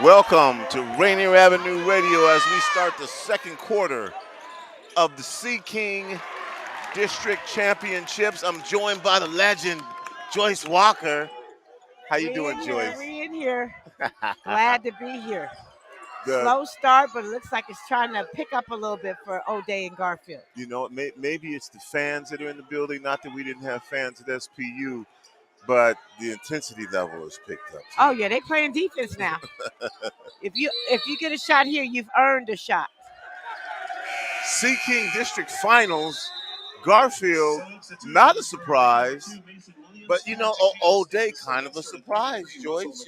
Welcome to Rainier Avenue Radio as we start the second quarter of the SeaKing District Championships. I'm joined by the legend, Joyce Walker. How you doing, Joyce? We in here. Glad to be here. The, Slow start, but it looks like it's trying to pick up a little bit for O'Day and Garfield. maybe it's the fans that are in the building. Not that we didn't have fans at SPU, but the intensity level has picked up. Oh yeah, they playing defense now. if you get a shot here, you've earned a shot. SeaKing District Finals, Garfield, not a surprise. But, O'Day kind of a surprise, Joyce.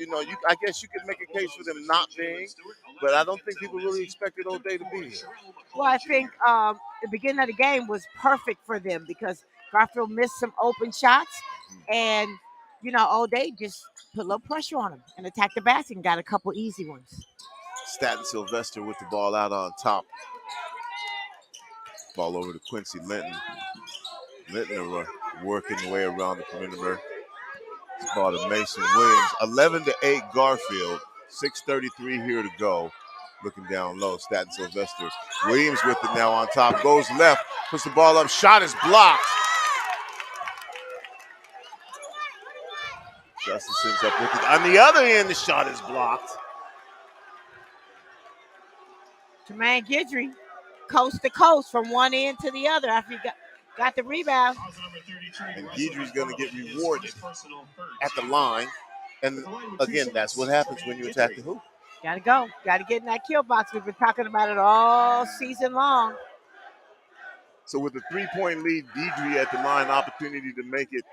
I guess you could make a case for them not being, but I don't think people really expected O'Day to be here. Well, I think the beginning of the game was perfect for them because Garfield missed some open shots, and, O'Day just put a little pressure on him and attacked the basket and got a couple easy ones. Staten Sylvester with the ball out on top. Ball over to Quincy Linton. Linton working the way around the perimeter. Ball to Mason Williams. 11-8 Garfield. 6:33 here to go. Looking down low. Staten Sylvester. Williams with it now on top. Goes left. Puts the ball up. Shot is blocked. Justice ends up with it. On the other end, the shot is blocked. Jermaine Guidry, coast to coast from one end to the other after he got the rebound. And Guidry's going to get rewarded at the line. And again, that's what happens when you attack the hoop. Got to go. Got to get in that kill box. We've been talking about it all season long. So with a 3-point lead, Guidry at the line, opportunity to make it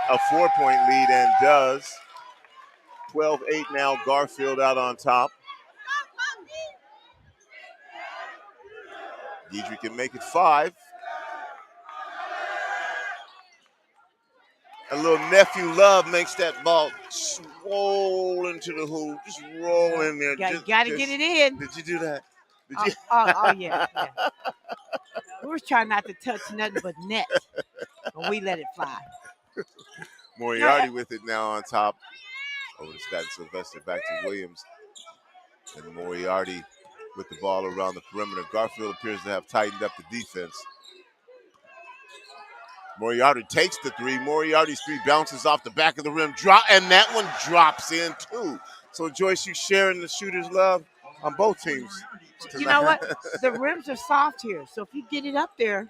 a 4-point lead, and does. 12-8 now, Garfield out on top. Guidry can make it 5. A little nephew Love makes that ball swole into the hoop. Just roll in there. Got to get it in. Did you do that? Yeah. We were trying not to touch nothing but net, and we let it fly. Moriarty with it now on top. Over to Staten Sylvester, back to Williams. And Moriarty with the ball around the perimeter. Garfield appears to have tightened up the defense. Moriarty takes the three. Moriarty's three bounces off the back of the rim. And that one drops in too. So, Joyce, you sharing the shooter's love on both teams. You know what? The rims are soft here. So if you get it up there,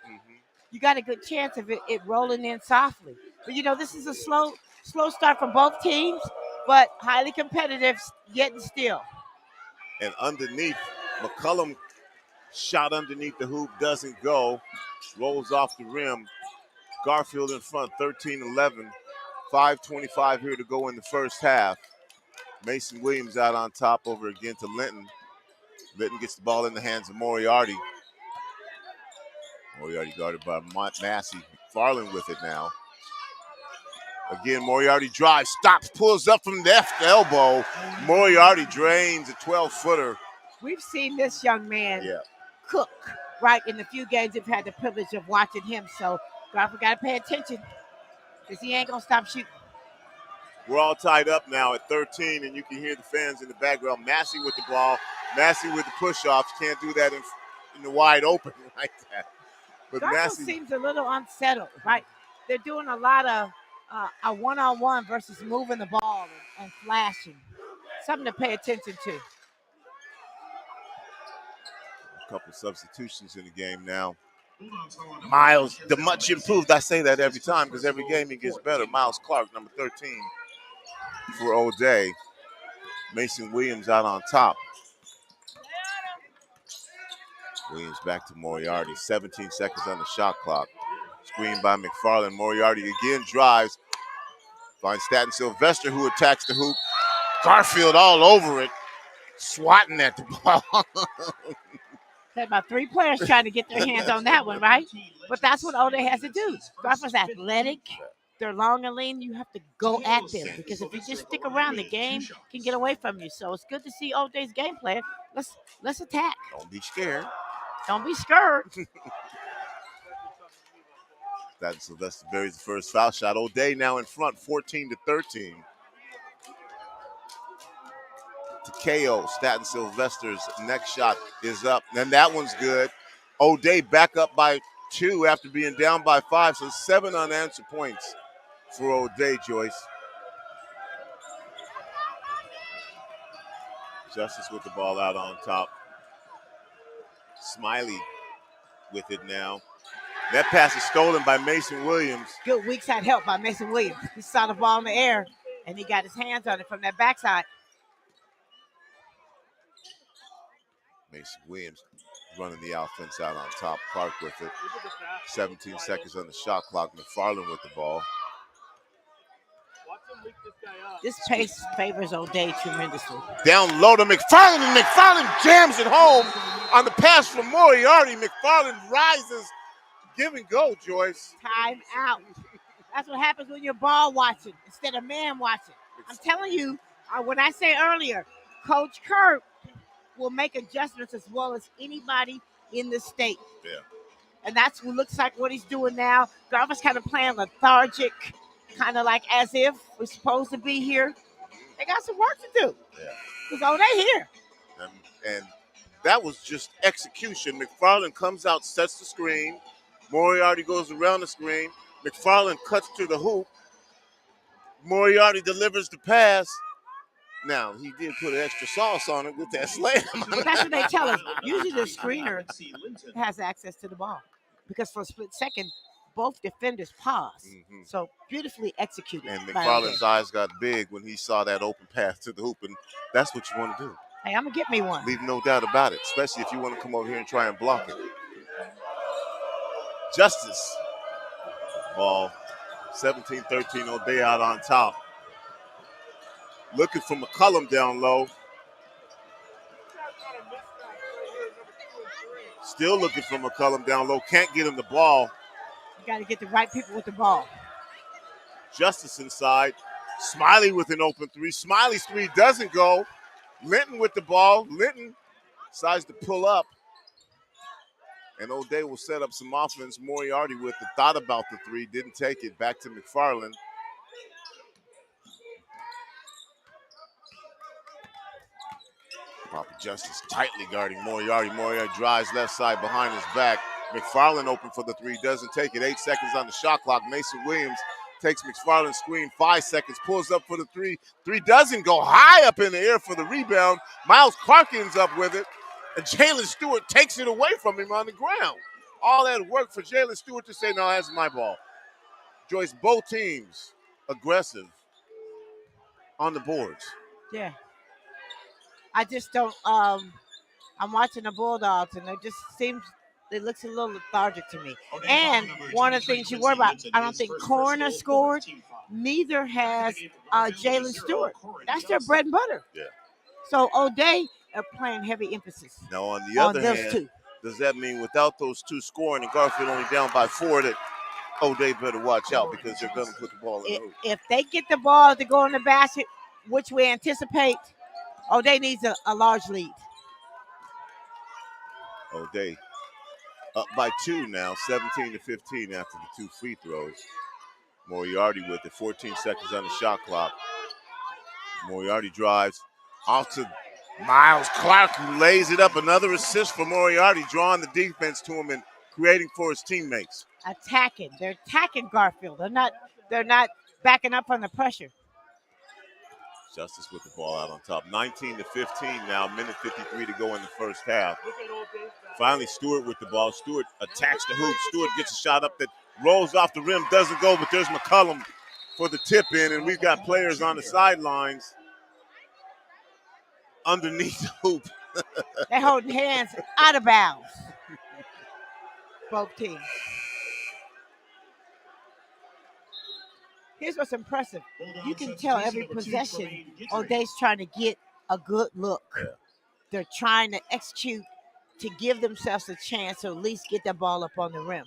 you got a good chance of it rolling in softly. But, this is a slow start from both teams, but highly competitive yet and still. And underneath, McCullum shot underneath the hoop, doesn't go. Rolls off the rim. Garfield in front, 13-11. 5:25 here to go in the first half. Mason Williams out on top over again to Linton. Linton gets the ball in the hands of Moriarty. Moriarty guarded by Massey. McFarland with it now. Again, Moriarty drives, stops, pulls up from left elbow. Moriarty drains a 12-footer. We've seen this young man cook, right, in the few games we've had the privilege of watching him. So Garfield got to pay attention because he ain't going to stop shooting. We're all tied up now at 13, and you can hear the fans in the background. Massey with the ball. Massey with the push-offs. Can't do that in the wide open like that. But Garfield seems a little unsettled, right? They're doing a lot of a one-on-one versus moving the ball and flashing. Something to pay attention to. A couple substitutions in the game now. Miles, the much improved. I say that every time because every game he gets better. Miles Clark, number 13 for O'Day. Mason Williams out on top. Williams back to Moriarty. 17 seconds on the shot clock. Screen by McFarland. Moriarty again drives. Finds Staten Sylvester, who attacks the hoop. Garfield all over it. Swatting at the ball. Had about 3 players trying to get their hands on that one, right? But that's what O'Day has to do. Garfield's athletic. They're long and lean. You have to go at them because if you just stick around, the game can get away from you. So it's good to see O'Day's game plan. Let's attack. Don't be scared. Don't be scared. Staten Sylvester buries the first foul shot. O'Day now in front, 14-13. to KO. Staten Sylvester's next shot is up, and that one's good. O'Day back up by 2 after being down by 5, so 7 unanswered points for O'Day, Joyce. Justice with the ball out on top. Smiley with it now. That pass is stolen by Mason Williams. Good weak side help by Mason Williams. He saw the ball in the air, and he got his hands on it from that backside. Mason Williams running the offense out on top. Clark with it. 17 seconds on the shot clock. McFarland with the ball. This pace favors O'Day tremendously. Down low to McFarland, and McFarland jams it home on the pass from Moriarty. McFarland rises. Give and go, Joyce. Time out. That's what happens when you're ball watching instead of man watching. I'm telling you, when I say earlier, Coach Kurt will make adjustments as well as anybody in the state. Yeah. And that's what looks like what he's doing now. Garfield's kind of playing lethargic, kind of like as if we're supposed to be here. They got some work to do. Yeah. Because, they here. And that was just execution. McFarland comes out, sets the screen. Moriarty goes around the screen. McFarland cuts to the hoop. Moriarty delivers the pass. Now, he did put an extra sauce on it with that slam. But that's what they tell us. Usually the screener has access to the ball. Because for a split second, both defenders pause. Mm-hmm. So beautifully executed. And McFarland's eyes got big when he saw that open pass to the hoop. And that's what you want to do. Hey, I'm going to get me one. Leave no doubt about it, especially if you want to come over here and try and block it. Justice. Ball. 17-13, O'Day out on top. Looking for McCullum down low. Still looking for McCullum down low. Can't get him the ball. You got to get the right people with the ball. Justice inside. Smiley with an open 3. Smiley's 3 doesn't go. Linton with the ball. Linton decides to pull up. And O'Day will set up some offense. Moriarty with the thought about the 3. Didn't take it. Back to McFarland. Papa Justice tightly guarding Moriarty. Moriarty drives left side behind his back. McFarland open for the 3. Doesn't take it. 8 seconds on the shot clock. Mason Williams takes McFarland's screen. 5 seconds. Pulls up for the 3. 3 doesn't go. High up in the air for the rebound. Miles Clark ends up with it. And Jalen Stewart takes it away from him on the ground. All that work for Jalen Stewart to say, no, that's my ball. Joyce, both teams aggressive on the boards. Yeah. I just don't, I'm watching the Bulldogs, and it looks a little lethargic to me. And one of the things you worry about, I don't think Coroner scored. Neither has Jalen Stewart. That's their bread and butter. Yeah. So O'Day are playing heavy emphasis. Now, on the other hand, two. Does that mean without those 2 scoring and Garfield only down by 4 that O'Day better watch out because they're going to put the ball in the hoop? If they get the ball to go in the basket, which we anticipate, O'Day needs a large lead. O'Day up by 2 now, 17-15 after the 2 free throws. Moriarty with it, 14 seconds on the shot clock. Moriarty drives off to Miles Clark, who lays it up. Another assist for Moriarty, drawing the defense to him and creating for his teammates. Attacking. They're attacking Garfield. They're not backing up on the pressure. Justice with the ball out on top. 19-15 now, minute 53 to go in the first half. Finally, Stewart with the ball. Stewart attacks the hoop. Stewart gets a shot up that rolls off the rim, doesn't go, but there's McCullum for the tip in, and we've got players on the sidelines underneath the hoop. They're holding hands out of bounds. Both teams. Here's what's impressive. You can tell every possession O'Day's trying to get a good look. Yeah. They're trying to execute to give themselves a chance to at least get the ball up on the rim.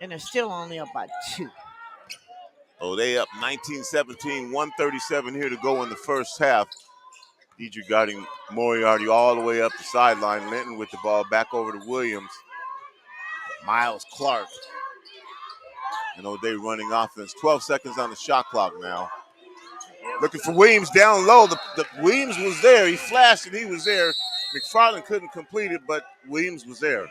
And they're still only up by 2. O'Day up 19-17, 1:37 here to go in the first half. Deidre guarding Moriarty all the way up the sideline. Linton with the ball back over to Williams. Miles Clark. And O'Day running offense. 12 seconds on the shot clock now. Looking for Williams down low. The Williams was there. He flashed and he was there. McFarland couldn't complete it, but Williams was there.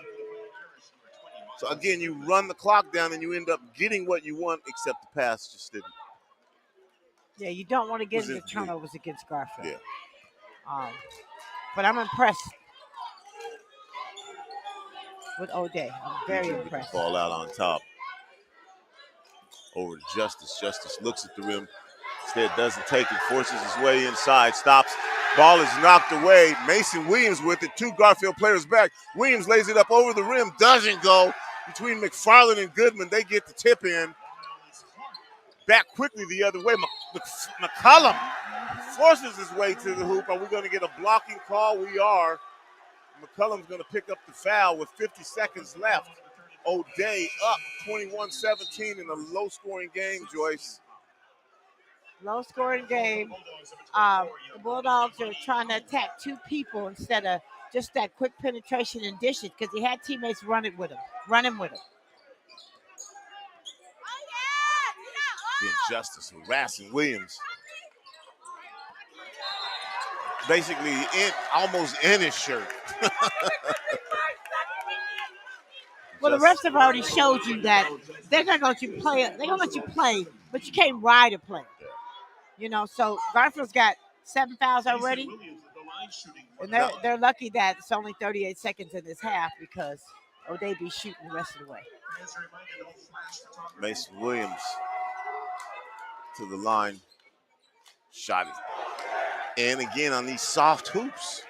So again, you run the clock down and you end up getting what you want, except the pass just didn't. Yeah, you don't want to get into turnovers against Garfield. Yeah. But I'm impressed with O'Day. I'm very impressed. Ball out on top. Over to Justice. Justice looks at the rim. Instead doesn't take it. Forces his way inside. Stops. Ball is knocked away. Mason Williams with it. 2 Garfield players back. Williams lays it up over the rim. Doesn't go. Between McFarland and Goodman, they get the tip in. Back quickly the other way. McCollum forces his way to the hoop. Are we going to get a blocking call? We are. McCollum's going to pick up the foul with 50 seconds left. O'Day up 21-17 in a low-scoring game, Joyce. Low-scoring game. The Bulldogs are trying to attack 2 people instead of just that quick penetration and dishes because he had teammates running with him. Justice harassing Williams. Basically, almost in his shirt. Well, the refs have already showed you that they're not going to let you play. They're going to let you play, but you can't ride a play. You know, so Garfield's got 7 fouls already, and they're lucky that it's only 38 seconds in this half because O'Day be shooting the rest of the way. Mason Williams to the line. Shot it. And again on these soft hoops.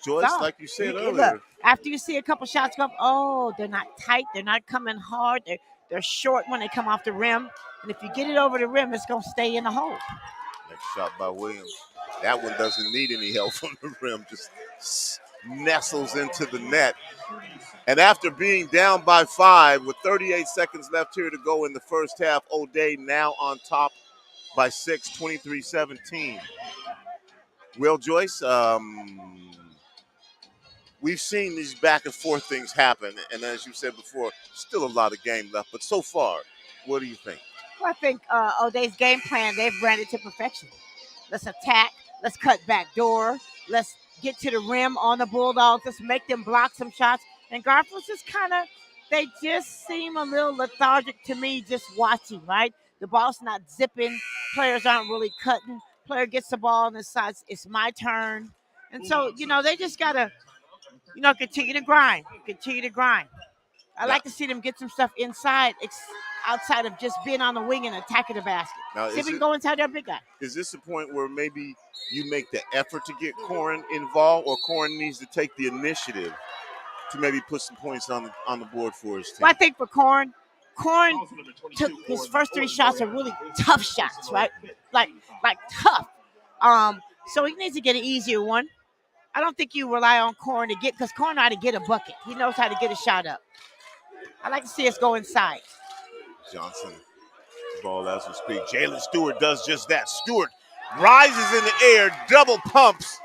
Joyce, like you said earlier. Look, after you see a couple shots go up, they're not tight. They're not coming hard. They're short when they come off the rim. And if you get it over the rim, it's going to stay in the hole. Next shot by Williams. That one doesn't need any help from the rim. Just nestles into the net. And after being down by 5 with 38 seconds left here to go in the first half, O'Day now on top by 6, 23-17. Well, Joyce, we've seen these back and forth things happen. And as you said before, still a lot of game left. But so far, what do you think? Well, I think O'Day's game plan, they've ran it to perfection. Let's attack. Let's cut back door. Let's get to the rim on the Bulldogs. Let's make them block some shots. And Garfield's just they just seem a little lethargic to me just watching, right? The ball's not zipping. Players aren't really cutting. Player gets the ball and decides it's my turn. And so, they just got to, continue to grind. I like to see them get some stuff inside, outside of just being on the wing and attacking the basket. Now, see if we can go inside their big guy. Is this a point where maybe you make the effort to get Corrin involved, or Corrin needs to take the initiative to maybe put some points on the board for his team? Well, I think for Corrin took his first 3 shots are really tough shots, right? Like tough. So he needs to get an easier one. I don't think you rely on Corrin because Corrin knows how to get a bucket. He knows how to get a shot up. I like to see us go inside. Johnson, ball as we speak. Jalen Stewart does just that. Stewart rises in the air, double pumps,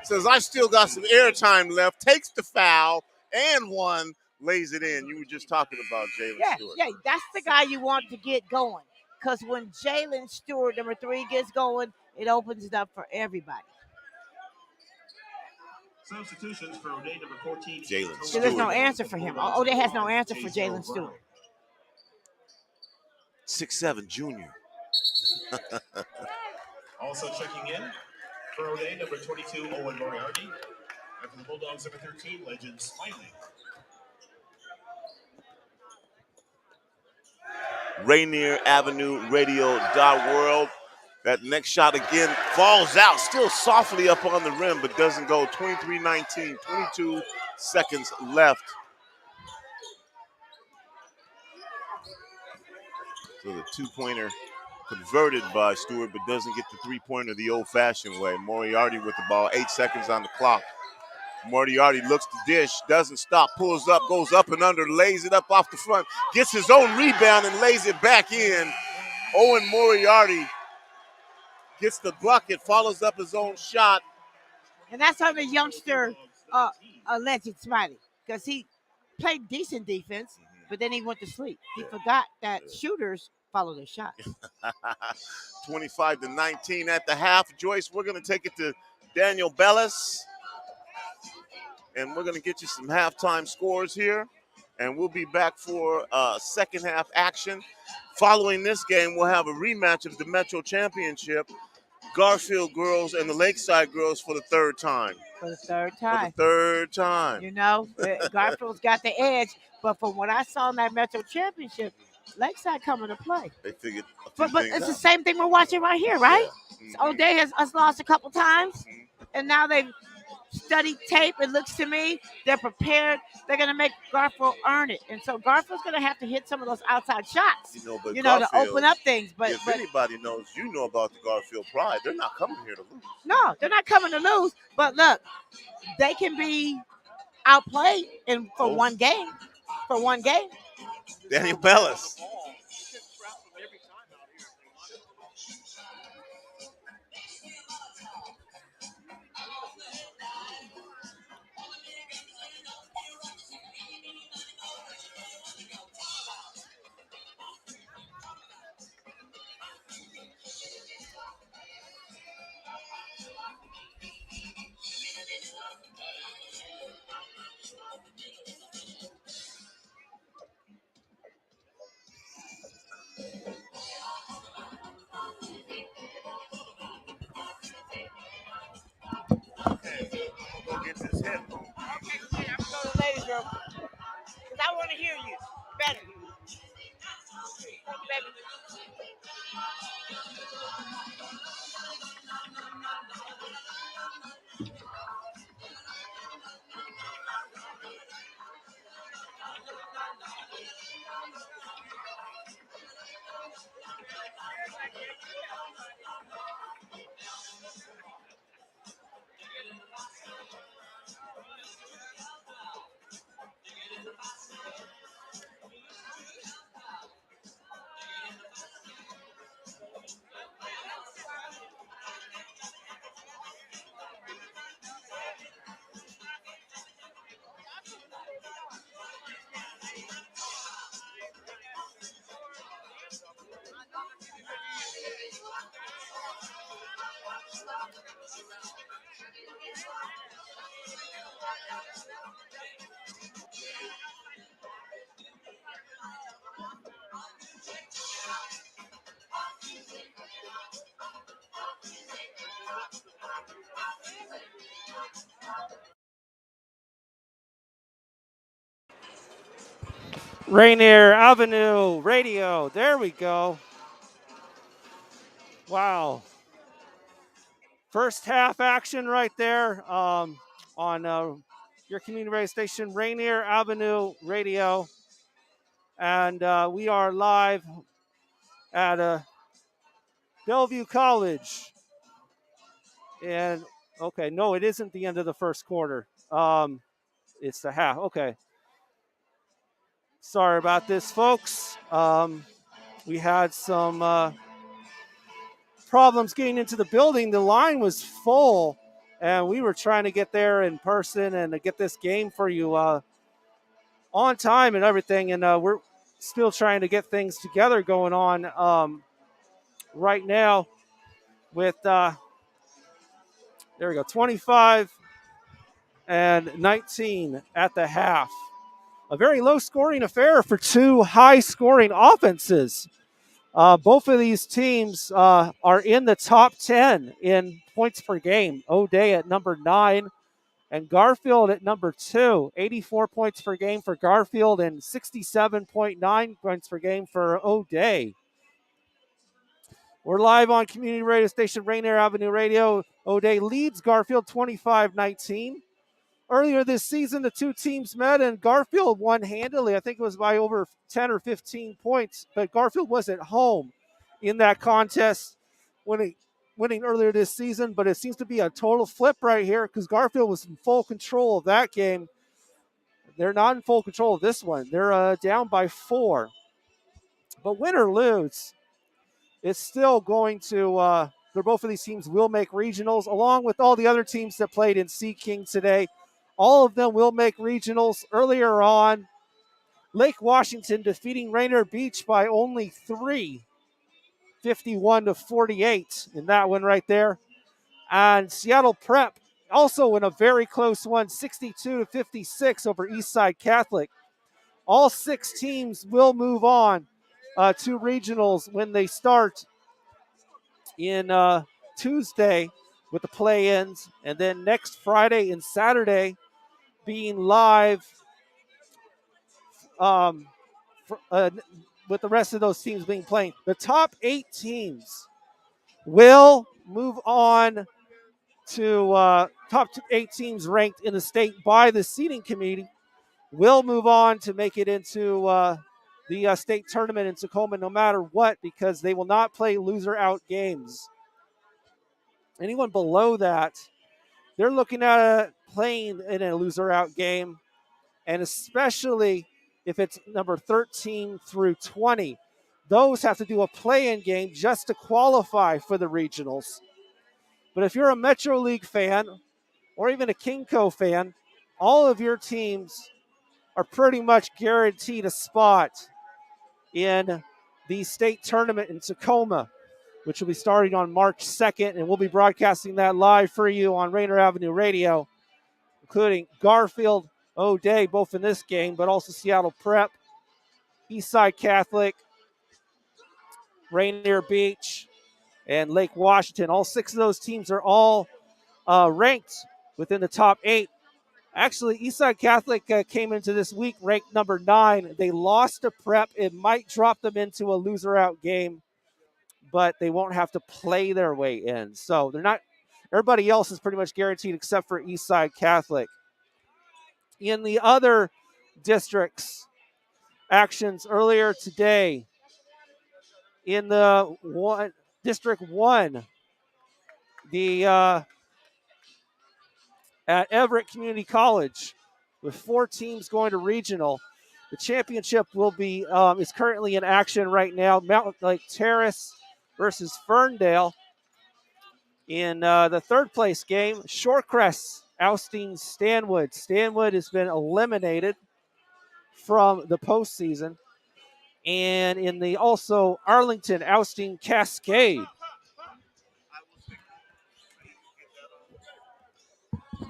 says, I still got some air time left, takes the foul, and one, lays it in. You were just talking about Jalen Stewart. Yeah, that's the guy you want to get going. Because when Jalen Stewart, number 3, gets going, it opens it up for everybody. Substitutions for O'Day, number 14. Jalen Stewart. So there's no answer for him. O'Day has no answer for Jalen Stewart. 6'7", junior. Also checking in for O'Day, number 22, Owen Moriarty. And for the Bulldogs, number 13, Legend Smiley. Rainier Avenue Radio World. That next shot again falls out, still softly up on the rim, but doesn't go. 23-19, 22 seconds left. So the 2-pointer converted by Stewart, but doesn't get the 3-pointer the old-fashioned way. Moriarty with the ball, 8 seconds on the clock. Moriarty looks to dish, doesn't stop, pulls up, goes up and under, lays it up off the front, gets his own rebound and lays it back in. Owen Moriarty gets the bucket, follows up his own shot. And that's on the youngster, Legend Smiley, because he played decent defense, but then he went to sleep. He forgot that shooters follow their shot. 25-19 at the half. Joyce, we're going to take it to Daniel Bellis, and we're going to get you some halftime scores here, and we'll be back for second half action. Following this game, we'll have a rematch of the Metro Championship, Garfield girls and the Lakeside girls for the third time. For the third For the time. third time. You know, Garfield's got the edge, but from what I saw in that Metro Championship, Lakeside coming to play. They figured a few But things it's out. the same thing we're watching right here, right? Yeah. So O'Day has lost a couple times, and now they've studied tape. It looks to me they're prepared. They're going to make Garfield earn it, and so Garfield's going to have to hit some of those outside shots, But to Garfield, open up things. But if anybody knows, about the Garfield pride, they're not coming here to lose. No, they're not coming to lose. But look, they can be outplayed for one game. For one game. Daniel Bellis. Get this hit. Okay, I'm going to go to the ladies' room. Because I want to hear you better. Rainier Avenue Radio. There we go. Wow. First half action right there on your community radio station, Rainier Avenue Radio. And we are live at Bellevue College. And, okay, no, it isn't the end of the first quarter. It's the half. Okay. Sorry about this, folks. We had some problems getting into the building. The line was full, and we were trying to get there in person and to get this game for you on time and everything. And we're still trying to get things together going on right now with, there we go, 25 and 19 at the half. A very low-scoring affair for two high-scoring offenses. Both of these teams are in the top 10 in points per game. O'Day at number 9 and Garfield at number 2. 84 points per game for Garfield and 67.9 points per game for O'Day. We're live on community radio station Rainier Avenue Radio. O'Day leads Garfield 25-19. Earlier this season, the two teams met, and Garfield won handily. I think it was by over 10 or 15 points, but Garfield was at home in that contest, winning earlier this season. But it seems to be a total flip right here because Garfield was in full control of that game. They're not in full control of this one. They're down by 4. But win or lose, it's still going to both of these teams will make regionals, along with all the other teams that played in SeaKing today. All of them will make regionals. Earlier on, Lake Washington defeating Rainier Beach by only 3, 51-48 in that one right there. And Seattle Prep also in a very close one, 62-56 over Eastside Catholic. All 6 teams will move on to regionals when they start in Tuesday with the play-ins, and then next Friday and Saturday being live for, with the rest of those teams being playing. The top 8 teams will move on to top 8 teams ranked in the state by the seeding committee will move on to make it into the state tournament in Tacoma no matter what, because they will not play loser out games. Anyone below that, they're looking at playing in a loser out game, and especially if it's number 13 through 20. Those have to do a play-in game just to qualify for the regionals. But if you're a Metro League fan or even a Kingco fan, all of your teams are pretty much guaranteed a spot in the state tournament in Tacoma, which will be starting on March 2nd, and we'll be broadcasting that live for you on Rainier Avenue Radio, including Garfield, O'Day, both in this game, but also Seattle Prep, Eastside Catholic, Rainier Beach, and Lake Washington. All 6 of those teams are all ranked within the top 8. Actually, Eastside Catholic came into this week ranked number 9. They lost to Prep. It might drop them into a loser-out game, but they won't have to play their way in. So they're not. Everybody else is pretty much guaranteed except for Eastside Catholic. In the other districts, actions earlier today, in the District 1, the at Everett Community College, with 4 teams going to regional. The championship will be is currently in action right now. Mountain Lake Terrace versus Ferndale. In the 3rd place game, Shorecrest ousting Stanwood. Stanwood has been eliminated from the postseason. And in the also Arlington ousting Cascade.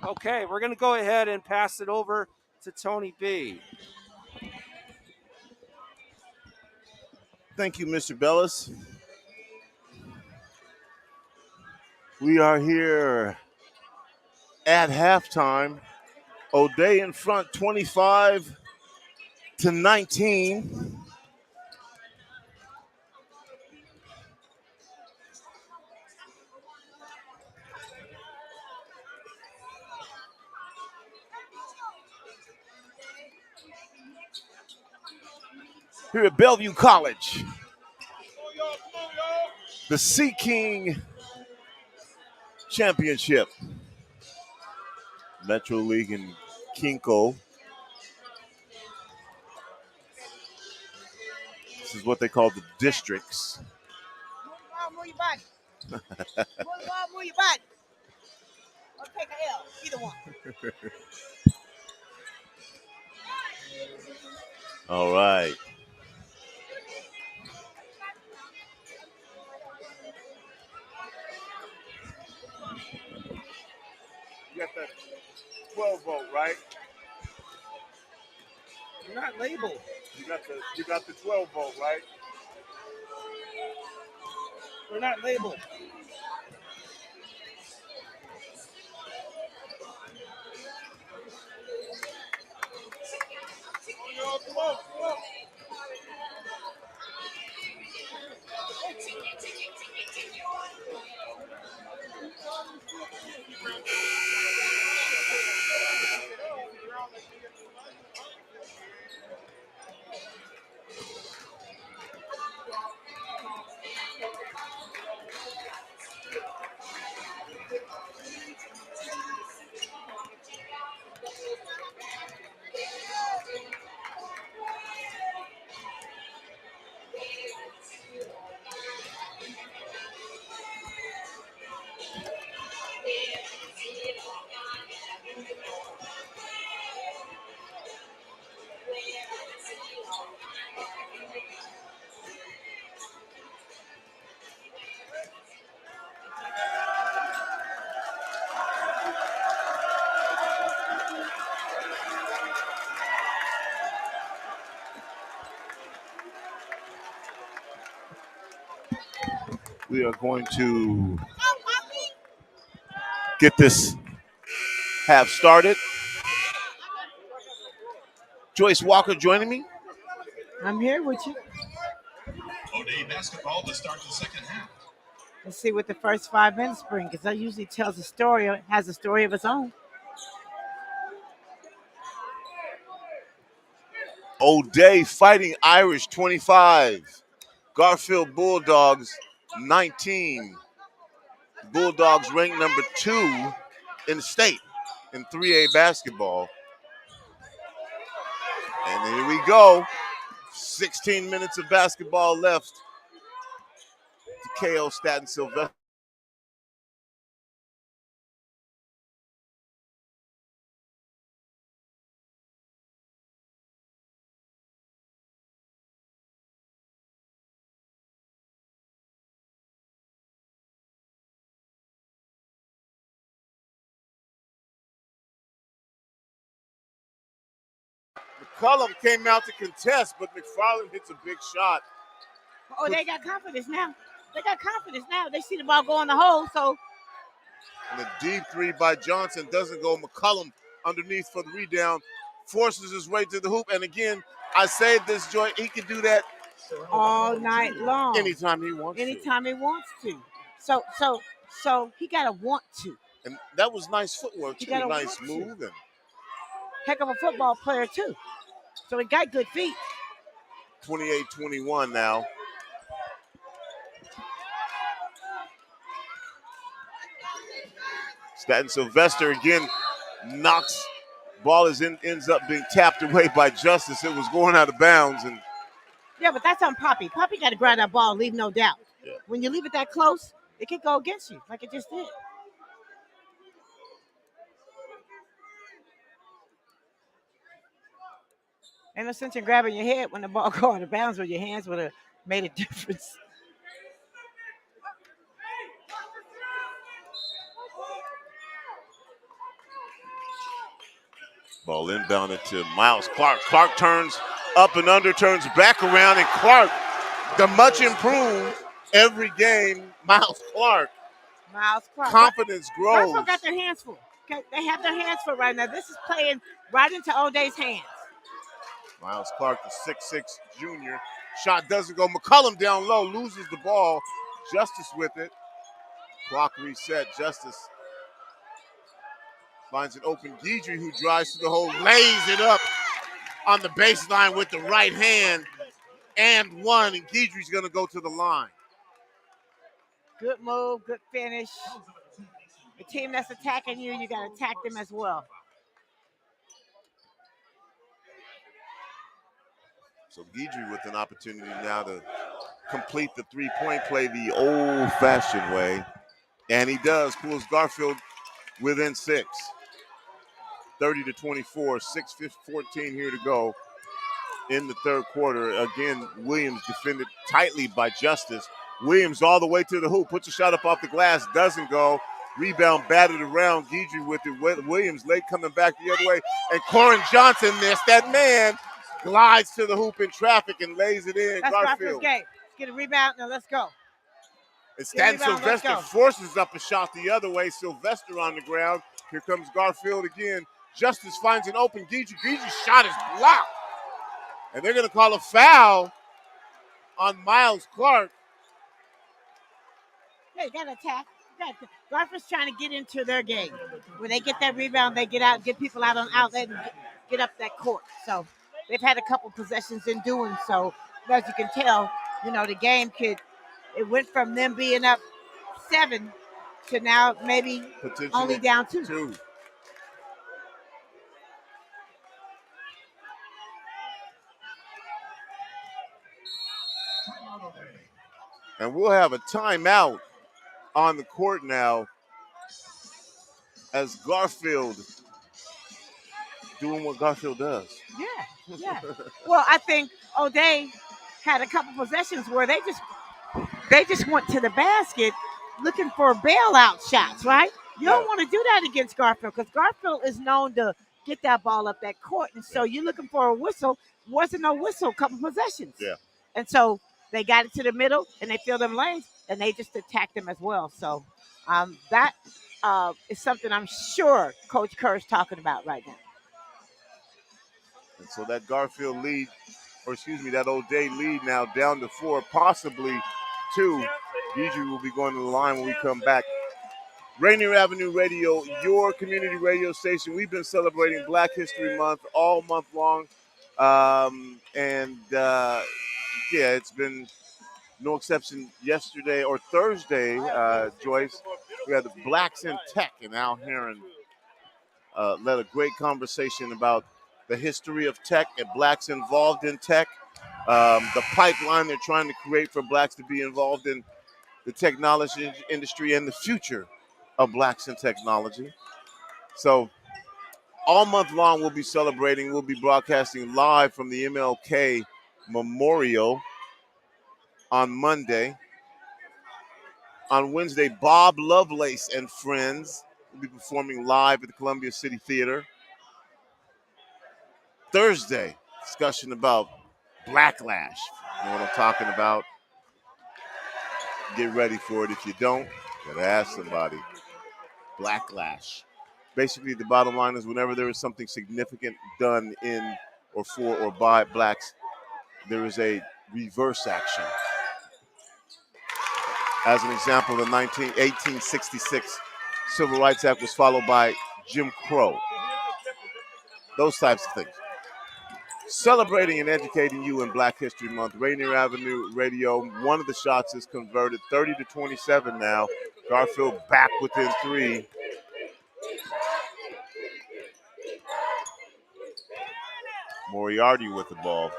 Okay, we're going to go ahead and pass it over to Tony B. Thank you, Mr. Bellis. We are here at halftime. O'Day in front, 25-19. Here at Bellevue College, the SeaKing Championship. Metro League and Kinko. This is what they call the districts. Move your body. Move your body. Or take an L. Either one. All right. You got the 12 vote, right? You're not labeled. You got the 12 vote, right? We're not labeled. Come on. We are going to get this half started. Joyce Walker joining me. I'm here with you. O'Day basketball to start the second half. Let's see what the first 5 minutes bring, because that usually tells a story, or has a story of its own. O'Day Fighting Irish 25. Garfield Bulldogs 19. Bulldogs ranked number 2 in the state in 3A basketball. And here we go. 16 minutes of basketball left to KO Staten Sylvester. McCullum came out to contest, but McFarland hits a big shot. Oh, they got confidence now. They see the ball go in the hole, so. And the deep three by Johnson doesn't go. McCullum underneath for the rebound, forces his way to the hoop. And again, I say this, Joy, he can do that all night long. Anytime he wants to. So he got to want to. And that was nice footwork, too. Nice move. And heck of a football player, too. So he got good feet. 28-21 now. Staten Sylvester again knocks. Ball ends up being tapped away by Justice. It was going out of bounds. And yeah, but that's on Poppy. Poppy got to grab that ball, leave no doubt. Yeah. When you leave it that close, it could go against you like it just did. Ain't no sense in grabbing your head when the ball go out of bounds with your hands would have made a difference. Ball inbounded to Miles Clark. Clark turns up and under, turns back around, and Clark, the much improved every game, Miles Clark. Confidence grows. Garfield got their hands full. Okay, they have their hands full right now. This is playing right into O'Day's hands. Miles Clark, the 6'6 junior. Shot doesn't go. McCullum down low, loses the ball. Justice with it. Clock reset. Justice finds an open Guidry, who drives to the hole, lays it up on the baseline with the right hand, and one, and Guidry's going to go to the line. Good move, good finish. The team that's attacking you, you got to attack them as well. So Guidry with an opportunity now to complete the three-point play the old-fashioned way, and he does. Pulls Garfield within 6. 30-24, 6:14 here to go in the third quarter. Again, Williams defended tightly by Justice. Williams all the way to the hoop, puts a shot up off the glass, doesn't go. Rebound batted around, Guidry with it. Williams late coming back the other way, and Corin Johnson missed. That man glides to the hoop in traffic and lays it in. That's Garfield. Game. Let's get a rebound. Now let's go. And Staten Sylvester forces up a shot the other way. Sylvester on the ground. Here comes Garfield again. Justice finds an open Guidry. Guidry's shot is blocked. And they're going to call a foul on Miles Clark. Yeah, you got to attack. Garfield's trying to get into their game. When they get that rebound, they get out, get people out on outlet, and get up that court. So they've had a couple possessions in doing so. As you can tell, the game it went from them being up 7 to now maybe only down 2. And we'll have a timeout on the court now as Garfield doing what Garfield does. Yeah. Well, I think O'Day had a couple possessions where they just went to the basket looking for bailout shots, right? You don't want to do that against Garfield because Garfield is known to get that ball up that court. And so you're looking for a whistle. Wasn't no whistle, a couple possessions. Yeah. And so they got it to the middle and they filled them lanes. and they just attacked them as well. So that is something I'm sure Coach Kerr is talking about right now. And so that Garfield lead, or excuse me, that O'Day lead now down to 4, possibly 2. Gigi will be going to the line when we come back. Rainier Avenue Radio, your community radio station. We've been celebrating Black History Month all month long. Yeah, it's been no exception yesterday or Thursday, Joyce. We had the Blacks in Tech, and Al Heron led a great conversation about the history of tech and blacks involved in tech, the pipeline they're trying to create for blacks to be involved in the technology industry and the future of blacks in technology. So all month long we'll be celebrating, we'll be broadcasting live from the MLK Memorial on Monday. On Wednesday, Bob Lovelace and friends will be performing live at the Columbia City Theater. Thursday, discussion about Blacklash. You know what I'm talking about? Get ready for it. If you don't, gotta ask somebody. Blacklash. Basically, the bottom line is whenever there is something significant done in or for or by blacks, there is a reverse action. As an example, the 1866 Civil Rights Act was followed by Jim Crow. Those types of things. Celebrating and educating you in Black History Month, Rainier Avenue Radio. One of the shots is converted, 30-27 now. Garfield back within 3. Moriarty with the ball.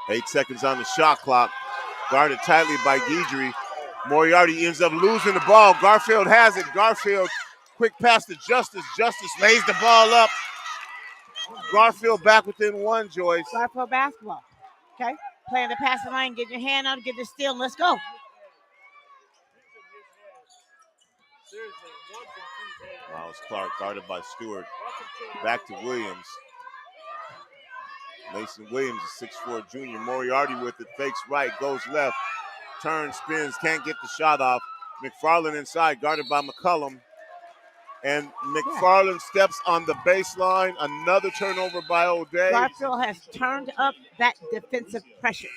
8 seconds on the shot clock. Guarded tightly by Guidry. Moriarty ends up losing the ball. Garfield has it. Garfield, quick pass to Justice. Justice lays the ball up. Garfield back within 1, Joyce. Garfield basketball. Okay? Playing the passing lane, get your hand on, get the steal, and let's go. Miles Clark guarded by Stewart. Back to Williams. Mason Williams, a 6'4 junior. Moriarty with it, fakes right, goes left. Turns, spins, can't get the shot off. McFarland inside, guarded by McCullum. And McFarland steps on the baseline. Another turnover by O'Day. Garfield has turned up that defensive pressure.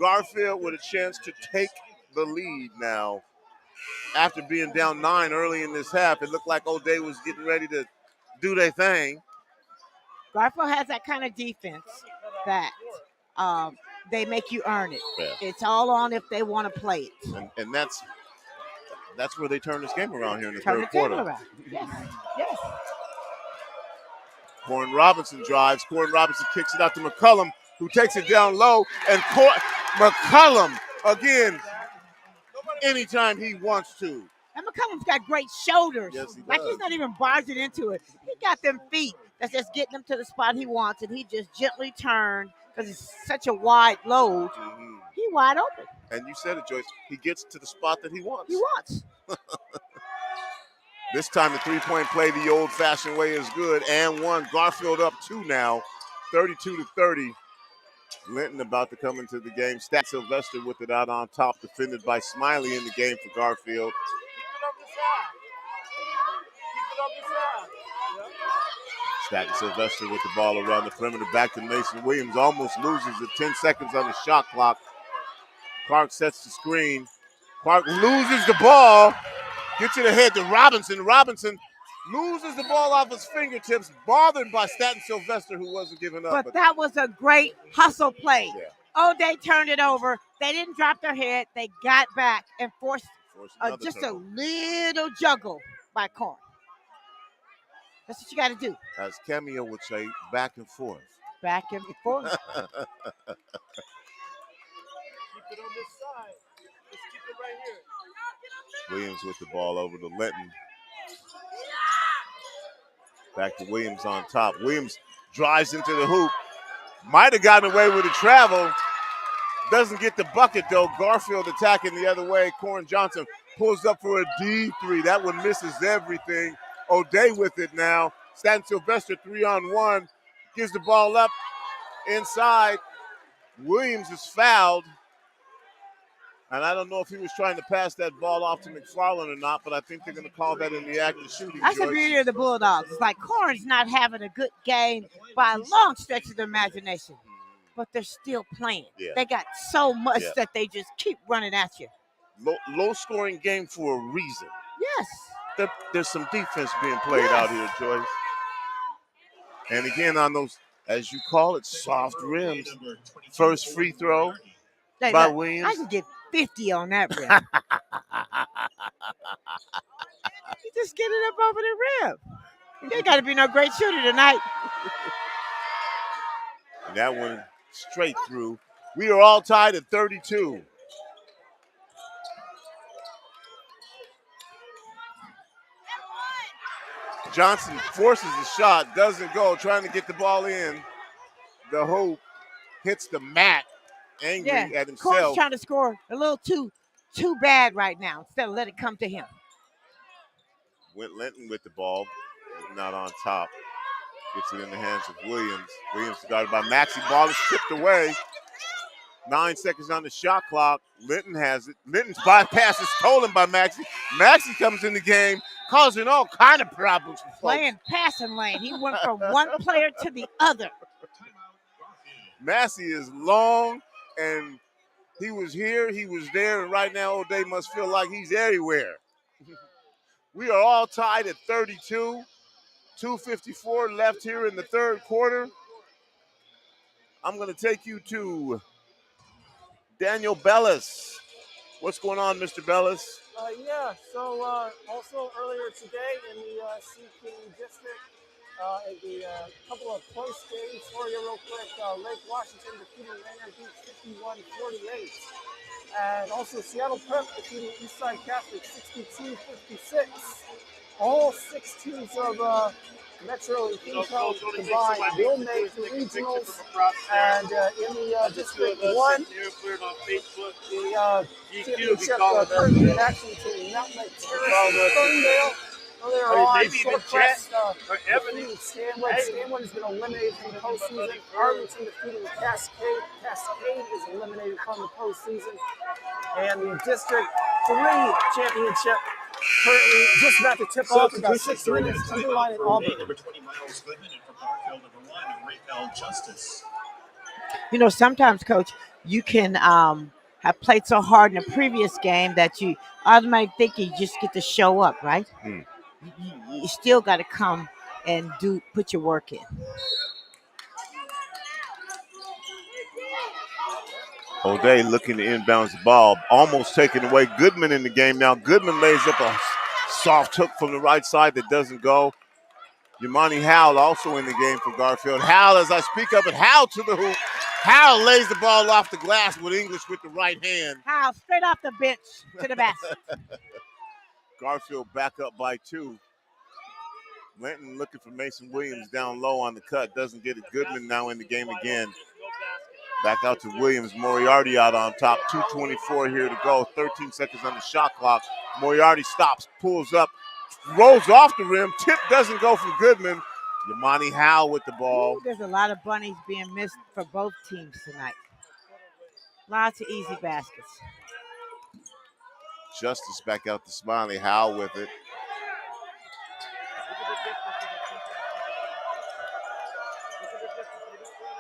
Garfield with a chance to take the lead now. After being down 9 early in this half, it looked like O'Day was getting ready to do their thing. Garfield has that kind of defense that they make you earn it. Yeah. It's all on if they want to play it. And that's where they turn this game around here in the third quarter. Yes, yes. Corin Robinson drives. Corin Robinson kicks it out to McCullum, who takes it down low. And McCullum, again, anytime he wants to. And McCullum's got great shoulders. Yes, he does. Like he's not even barging into it. He got them feet that's just getting him to the spot he wants, and he just gently turned because it's such a wide load. Mm-hmm. He wide open. And you said it, Joyce. He gets to the spot that he wants. He wants. This time the three-point play the old-fashioned way is good. And 1. Garfield up 2 now, 32-30. Linton about to come into the game. Stat Sylvester with it out on top, defended by Smiley in the game for Garfield. Staten Sylvester with the ball around the perimeter. Back to Mason Williams. Almost loses it. 10 seconds on the shot clock. Clark sets the screen. Clark loses the ball. Gets it ahead to Robinson. Robinson loses the ball off his fingertips, bothered by Staten Sylvester, who wasn't giving up. But that was a great hustle play. Yeah. Oh, they turned it over. They didn't drop their head. They got back and forced just turnover. A little juggle by Corin. That's what you got to do. As Cameo would say, back and forth. Back and forth. Keep it on this side. Let's keep it right here. Williams with the ball over to Linton. Back to Williams on top. Williams drives into the hoop. Might have gotten away with a travel. Doesn't get the bucket, though. Garfield attacking the other way. Corin Johnson pulls up for a D3. That one misses everything. O'Day with it now. Staten Sylvester 3-on-1. Gives the ball up inside. Williams is fouled. And I don't know if he was trying to pass that ball off to McFarland or not, but I think they're going to call that in the act of shooting. That's the Joyce. beauty of the Bulldogs. It's like Corn's not having a good game by a long stretch of the imagination, but they're still playing. Yeah. They got so much Yeah. that they just keep running at you. Low-scoring game for a reason. Yes. There's some defense being played out here, Joyce. And again, on those, as you call it, soft rims. First free throw by Williams. I can get 50 on that rim. You just get it up over the rim. You ain't got to be no great shooter tonight. And that one straight through. We are all tied at 32. Johnson forces the shot, doesn't go, trying to get the ball in. The hoop hits the mat, angry at himself. Corn's trying to score a little too bad right now instead of let it come to him. Went Linton with the ball, not on top. Gets it in the hands of Williams. Williams guarded by Maxey. Ball is stripped away. 9 seconds on the shot clock. Linton has it. Linton's bypass is stolen by Maxey. Maxey comes in the game, causing all kind of problems for folks. Playing passing lane. He went from one player to the other. Maxey is long, and he was here, he was there, and right now O'Day must feel like he's everywhere. We are all tied at 32. 2:54 left here in the third quarter. I'm going to take you to Daniel Bellis. What's going on, Mr. Bellis? So also earlier today in the SeaKing district, a couple of close games for you real quick. Lake Washington defeating Rainier Beach 51-48. And also Seattle Prep defeating Eastside Catholic 62-56. All 6 teams of Metro and Kingstown combined will make the regionals. And in the District 1, the championship currently in action between Mountain Lake Terrace and Ferndale. They're on short press. Stanwood has been eliminated from the postseason. Arlington defeating Cascade. Cascade is eliminated from the postseason. And the District 3 championship currently just about to tip off about 6 minutes. Timberline and Auburn. Number 20, Miles Goodman, and for Garfield, number 1, Raquel Justice. You know, sometimes, Coach, you can have played so hard in a previous game that you automatically think you just get to show up, right? You still got to come and put your work in. O'Day looking to inbounds the ball, almost taken away. Goodman in the game now. Goodman lays up a soft hook from the right side that doesn't go. Yamani Howell also in the game for Garfield. Howell, as I speak of it, Howell to the hoop. Howell lays the ball off the glass with English with the right hand. Howell straight off the bench to the basket. Garfield back up by 2. Linton looking for Mason Williams down low on the cut. Doesn't get it. Goodman now in the game again. Back out to Williams. Moriarty out on top. 2:24 here to go. 13 seconds on the shot clock. Moriarty stops, pulls up, rolls off the rim. Tip doesn't go from Goodman. Yamani Howell with the ball. There's a lot of bunnies being missed for both teams tonight. Lots of easy baskets. Justice back out to Smiley. Howell with it.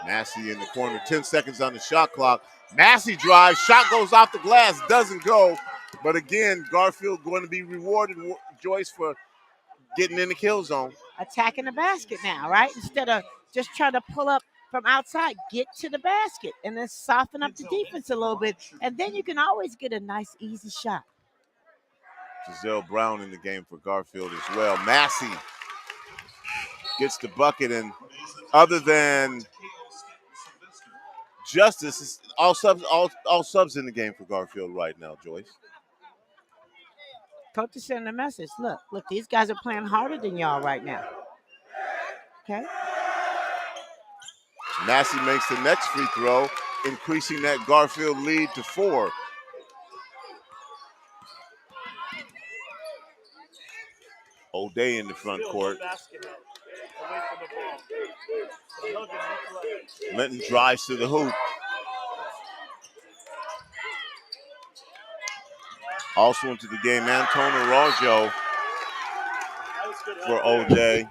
Massey in the corner, 10 seconds on the shot clock. Massey drives, shot goes off the glass, doesn't go. But again, Garfield going to be rewarded, Joyce, for getting in the kill zone. Attacking the basket now, right? Instead of just trying to pull up from outside, get to the basket and then soften up the defense a little bit. And then you can always get a nice, easy shot. Giselle Brown in the game for Garfield as well. Massey gets the bucket, and other than Justice, all subs in the game for Garfield right now, Joyce. Coach is sending a message. Look, these guys are playing harder than y'all right now. Okay. Massey makes the next free throw, increasing that Garfield lead to 4. O'Day in the front court. Linton drives to the hoop. Also into the game, Antonio Araujo for O'Day.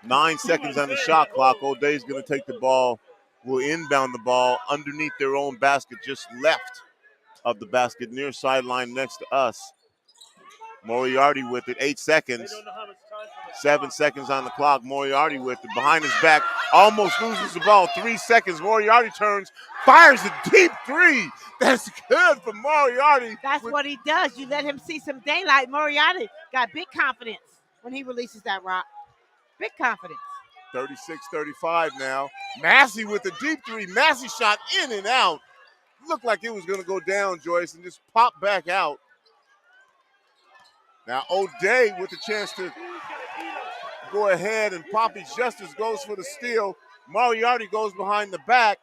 9 seconds on the shot clock. O'Day's going to take the ball, will inbound the ball underneath their own basket, just left of the basket, near sideline next to us. Moriarty with it, 8 seconds. 7 seconds on the clock. Moriarty with it, behind his back, almost loses the ball. 3 seconds. Moriarty turns, fires a deep three. That's good for Moriarty. That's what he does. You let him see some daylight. Moriarty got big confidence when he releases that rock. Big confidence. 36-35 now. Massey with the deep three. Massey shot in and out. Looked like it was going to go down, Joyce, and just pop back out. Now O'Day with the chance to go ahead, and Poppy Justice goes for the steal. Moriarty goes behind the back,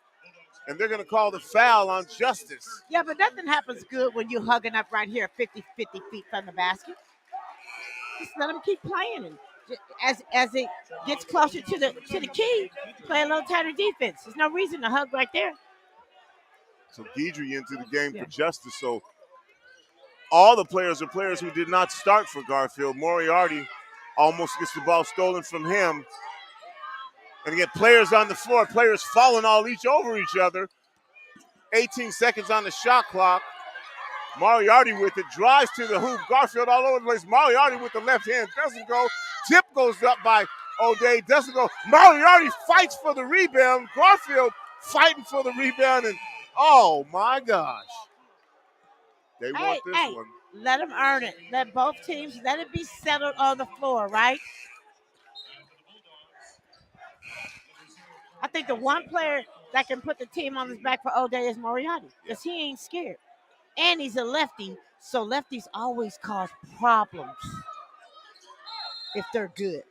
and they're going to call the foul on Justice. Yeah, but nothing happens good when you're hugging up right here 50 feet from the basket. Just let him keep playing. And as it gets closer to the key, play a little tighter defense. There's no reason to hug right there. So Guidry into the game for Justice. So all the players are players who did not start for Garfield. Moriarty almost gets the ball stolen from him. And again, players on the floor, players falling all over each other. 18 seconds on the shot clock. Moriarty with it, drives to the hoop. Garfield all over the place. Moriarty with the left hand, doesn't go. Tip goes up by O'Day, doesn't go. Moriarty fights for the rebound. Garfield fighting for the rebound, and oh my gosh. They want this one. Let them earn it. Let both teams, let it be settled on the floor, right? I think the one player that can put the team on his back for O'Day is Moriarty, because he ain't scared. And he's a lefty, so lefties always cause problems if they're good.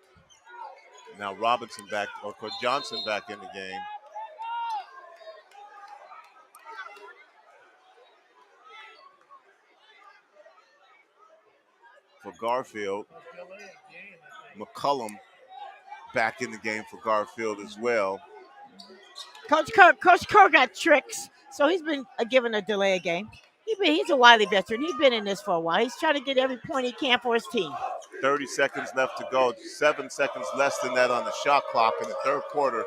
Now Robinson back, or Johnson back in the game. For Garfield. McCullum back in the game for Garfield as well. Coach Kerr got tricks, so he's been given a delay of game. He's a wily veteran. He's been in this for a while. He's trying to get every point he can for his team. 30 seconds left to go. 7 seconds less than that on the shot clock in the third quarter.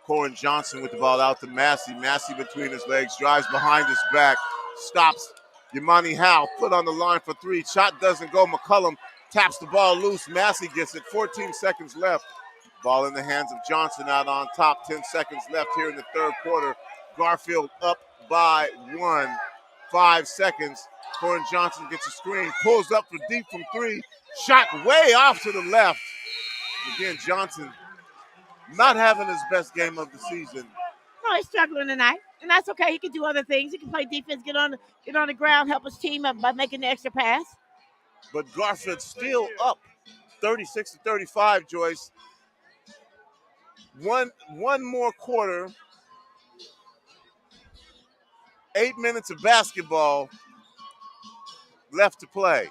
Corin Johnson with the ball out to Massey. Massey between his legs, drives behind his back, stops. Yamani Howe put on the line for three. Shot doesn't go. McCullum taps the ball loose. Massey gets it. 14 seconds left. Ball in the hands of Johnson out on top. 10 seconds left here in the third quarter. Garfield up by 1. 5 seconds. Corin Johnson gets a screen, pulls up for deep from three. Shot way off to the left. Again, Johnson not having his best game of the season. No, he's struggling tonight, and that's okay. He can do other things. He can play defense, get on the ground, help his team up by making the extra pass. But Garfield still up 36-35, Joyce. One more quarter. 8 minutes of basketball left to play.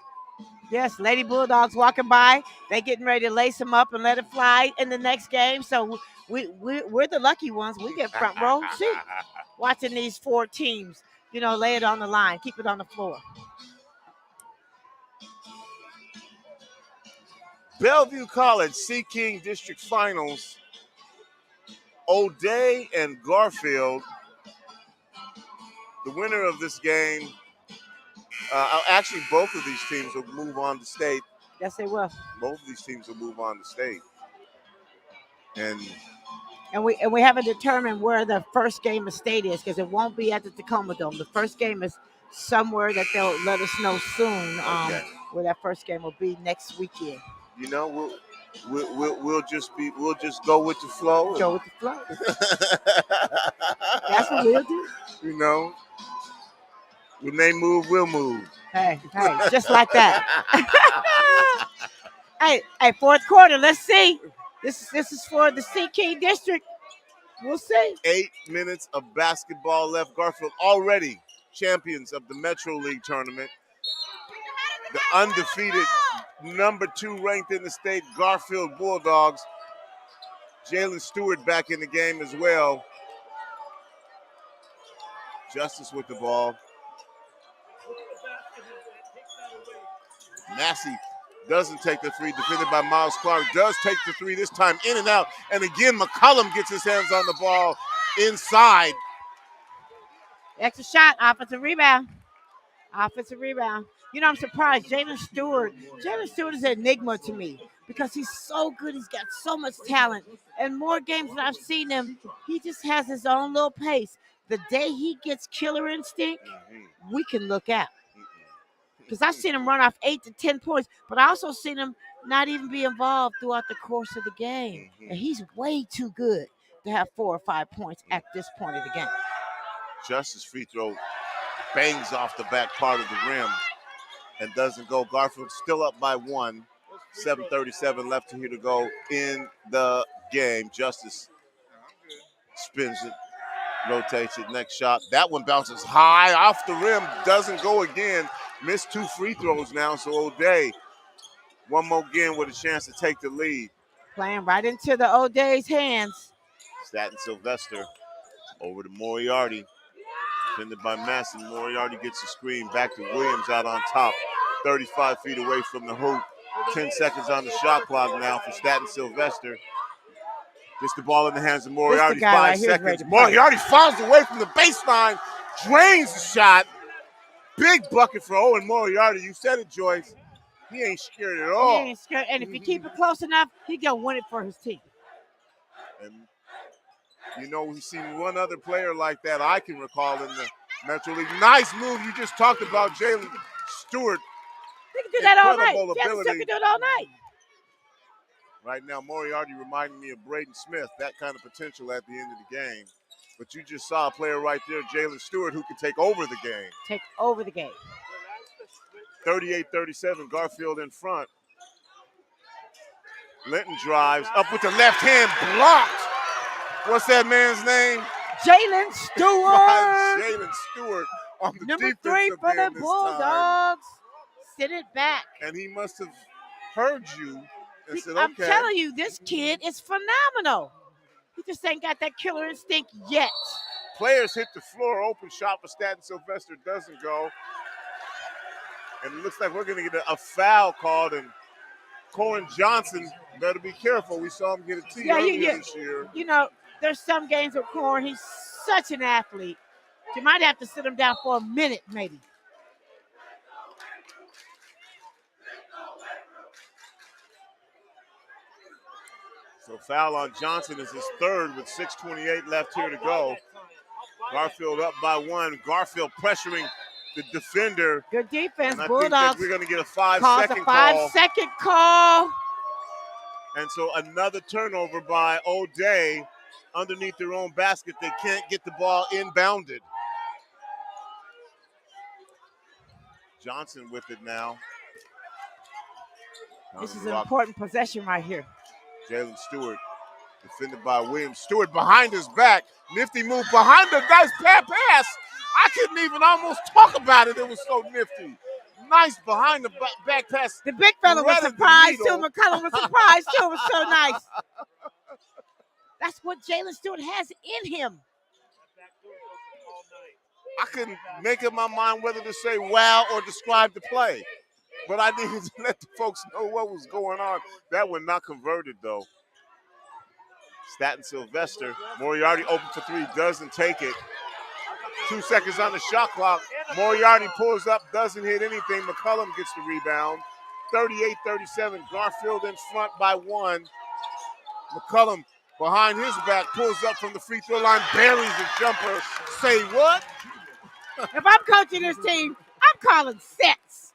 Yes, Lady Bulldogs walking by. They getting ready to lace them up and let it fly in the next game. So we're the lucky ones. We get front row seat watching these four teams, lay it on the line, keep it on the floor. Bellevue College SeaKing District Finals. O'Day and Garfield. The winner of this game, actually both of these teams will move on to state. Yes, they will. Both of these teams will move on to state. And we haven't determined where the first game of state is, because it won't be at the Tacoma Dome. The first game is somewhere that they'll let us know soon. Where that first game will be next weekend. We'll just go with the flow. Go with the flow. That's what we'll do. When they move, we'll move. Hey, just like that. hey, fourth quarter. Let's see. This is for the SeaKing District. We'll see. 8 minutes of basketball left. Garfield already champions of the Metro League tournament. The undefeated number 2 ranked in the state Garfield Bulldogs. Jalen Stewart back in the game as well. Justice with the ball. Massey doesn't take the three, defended by Miles Clark, does take the three this time, in and out. And again, McCollum gets his hands on the ball inside. Extra shot, offensive rebound. Offensive rebound. You know, I'm surprised. Jalen Stewart is an enigma to me because he's so good. He's got so much talent. And more games that I've seen him, he just has his own little pace. The day he gets killer instinct, we can look out. Because I've seen him run off 8 to 10 points, but I also seen him not even be involved throughout the course of the game. And he's way too good to have 4 or 5 points at this point of the game. Justice free throw bangs off the back part of the rim and doesn't go. Garfield still up by 1. 7:37 left here to go in the game. Justice spins it, rotates it, next shot. That one bounces high off the rim, doesn't go again. Missed 2 free throws now, so O'Day one more again with a chance to take the lead. Playing right into the O'Day's hands. Staten Sylvester over to Moriarty. Defended by Massey. Moriarty gets the screen. Back to Williams out on top. 35 feet away from the hoop. 10 seconds on the shot clock now for Staten Sylvester. Gets the ball in the hands of Moriarty. 5 right seconds. Moriarty falls away from the baseline. Drains the shot. Big bucket for Owen Moriarty. You said it, Joyce. He ain't scared at all. He ain't scared. And if you keep it close enough, he gonna win it for his team. And you know, we've seen one other player like that I can recall in the Metro League. Nice move. You just talked about Jalen Stewart. He can do that all night. Incredible Yes, ability. he can do it all night. Right now, Moriarty reminding me of Braden Smith, that kind of potential at the end of the game. But you just saw a player right there, Jalen Stewart, who can take over the game. Take over the game. 38-37, Garfield in front. Linton drives up with the left hand, blocked. What's that man's name? Jalen Stewart. Jalen Stewart on the Number defensive 3 for the end this Bulldogs. time. Sit it back. And he must have heard you and said, I'm okay. telling you, this kid is phenomenal. He just ain't got that killer instinct yet. Players hit the floor. Open shot for Staten Sylvester doesn't go. And it looks like we're going to get a foul called. And Corin Johnson better be careful. We saw him get a tee earlier this year. You know, there's some games with Corin. He's such an athlete. You might have to sit him down for a minute, maybe. So foul on Johnson is his third with 6:28 left here to go. Garfield up by 1. Garfield pressuring the defender. Good defense, And I Bulldogs. think that we're going to get a 5-second a 5-second call. And so another turnover by O'Day underneath their own basket. They can't get the ball inbounded. Johnson with it now. This is an important possession right here. Jalen Stewart defended by Williams. Stewart behind his back. Nifty move behind the nice pass. I couldn't even almost talk about it. It was so nifty. Nice behind the back pass. The big fella was surprised too. McCollum was surprised too. It was so nice. That's what Jalen Stewart has in him. I couldn't make up my mind whether to say wow or describe the play. But I needed to let the folks know what was going on. That one not converted, though. Staten Sylvester. Moriarty open for 3, doesn't take it. 2 seconds on the shot clock. Moriarty pulls up, doesn't hit anything. McCollum gets the rebound. 38-37. Garfield in front by 1. McCollum behind his back pulls up from the free throw line, buries the jumper. Say what? If I'm coaching this team, I'm calling sets.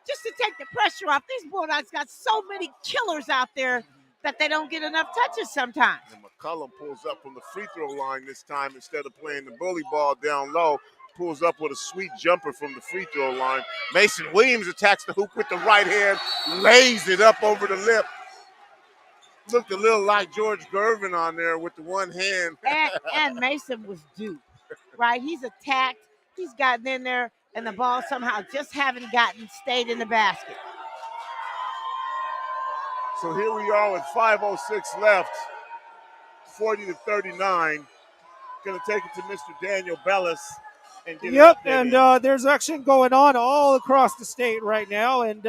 Just to take the pressure off. These Bulldogs got so many killers out there that they don't get enough touches sometimes. And McCollum pulls up from the free throw line this time instead of playing the bully ball down low. Pulls up with a sweet jumper from the free throw line. Mason Williams attacks the hoop with the right hand, lays it up over the lip. Looked a little like George Gervin on there with the one hand. And Mason was due, right? He's attacked. He's gotten in there, and the ball somehow just stayed in the basket. So here we are with 5:06 left, 40-39. Going to take it to Mr. Daniel Bellis and get Yep, an and update. there's action going on all across the state right now, and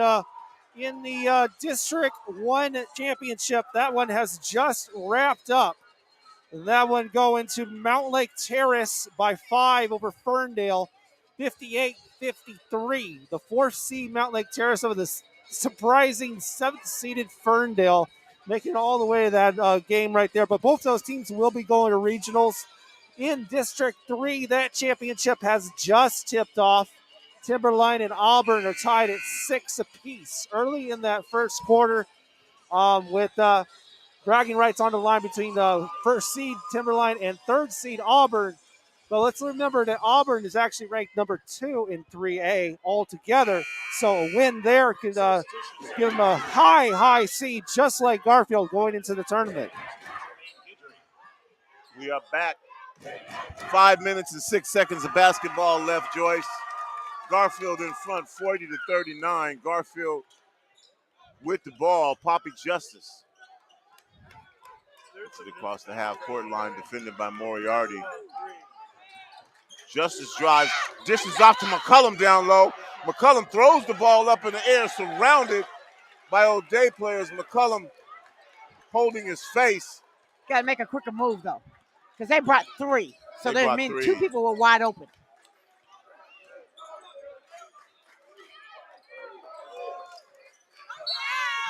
in the District 1 championship. That one has just wrapped up. That one going to Mount Lake Terrace by 5 over Ferndale, 58-53. The 4th seed Mount Lake Terrace over the surprising 7th seeded Ferndale, making it all the way to that game right there. But both those teams will be going to regionals. In District 3, that championship has just tipped off. Timberline and Auburn are tied at 6 apiece early in that first quarter, with bragging rights on the line between the 1st seed Timberline and 3rd seed Auburn. But let's remember that Auburn is actually ranked number 2 in 3A altogether. So a win there could give them a high seed, just like Garfield going into the tournament. We are back. 5 minutes and 6 seconds of basketball left, Joyce. Garfield in front, 40-39. Garfield with the ball. Poppy Justice. Across the half-court line, defended by Moriarty. Justice drives, dishes off to McCullum down low. McCullum throws the ball up in the air, surrounded by O'Day players. McCullum holding his face. Got to make a quicker move, though, because they brought 3. So that means 2 people were wide open.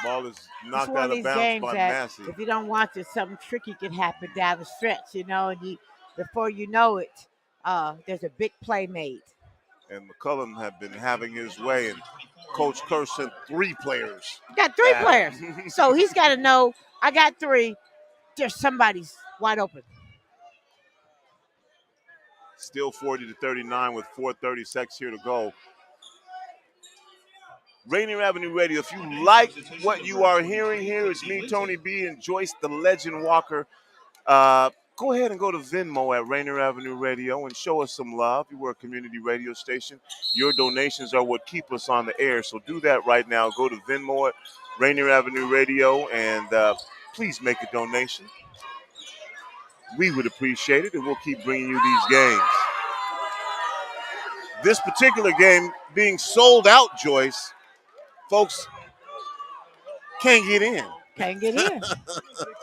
Ball is knocked out of bounds by Massey. If you don't watch it, something tricky could happen down the stretch, and before you know it, there's a big play made. And McCullum had been having his way, and Coach Kerr sent 3 players. Got 3 players. So he's got to know, I got 3. There's somebody's wide open. Still 40-39 with 4:36 here to go. Rainier Avenue Radio. If you like what you are hearing here, it's me, Tony B, and Joyce the Legend Walker. Go ahead and go to Venmo at Rainier Avenue Radio and show us some love. We're a community radio station. Your donations are what keep us on the air, so do that right now. Go to Venmo at Rainier Avenue Radio and please make a donation. We would appreciate it, and we'll keep bringing you these games. This particular game being sold out, Joyce, folks can't get in. Can't get in.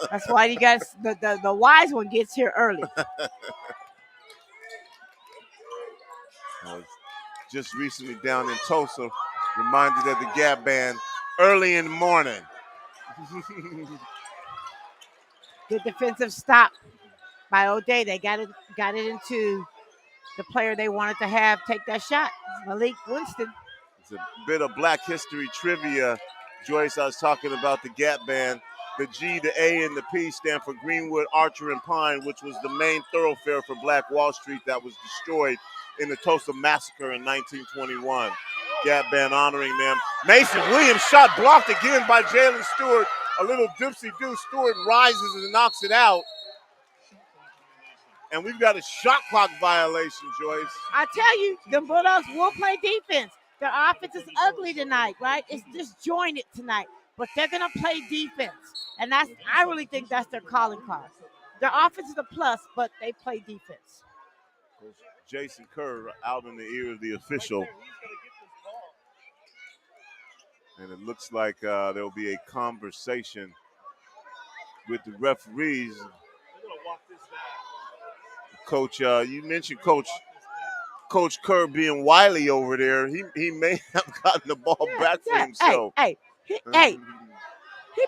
That's why you guys, the wise one gets here early. Just recently down in Tulsa, reminded of the Gap Band early in the morning. Good defensive stop by O'Day. They got it into the player they wanted to have take that shot, Malik Winston. It's a bit of Black history trivia. Joyce, I was talking about the Gap Band. The G, the A, and the P stand for Greenwood, Archer, and Pine, which was the main thoroughfare for Black Wall Street that was destroyed in the Tulsa Massacre in 1921. Gap Band honoring them. Mason Williams shot blocked again by Jalen Stewart. A little dipsy-do. Stewart rises and knocks it out. And we've got a shot clock violation, Joyce. I tell you, the Bulldogs will play defense. Their offense is ugly tonight, right? It's disjointed tonight. But they're going to play defense. And I really think that's their calling card. Their offense is a plus, but they play defense. Jason Kerr out in the ear of the official. And it looks like there'll be a conversation with the referees. Coach, you mentioned Coach Kerr being wily over there. He may have gotten the ball back for himself. Hey, he's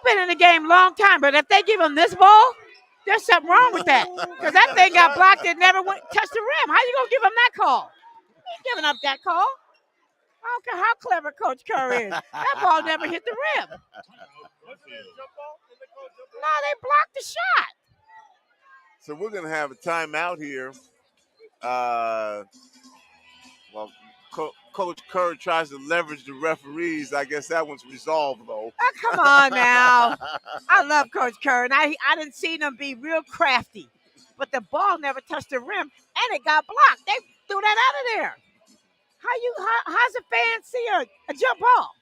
been in the game a long time, but if they give him this ball, there's something wrong with that. Because that thing got blocked and never touched the rim. How you going to give him that call? He ain't giving up that call. I don't care how clever Coach Kerr is. That ball never hit the rim. No, they blocked the shot. So we're going to have a timeout here. Coach Kerr tries to leverage the referees. I guess that one's resolved, though. Oh, come on now. I love Coach Kerr, and I didn't see him be real crafty. But the ball never touched the rim, and it got blocked. They threw that out of there. How's a fan see a jump ball?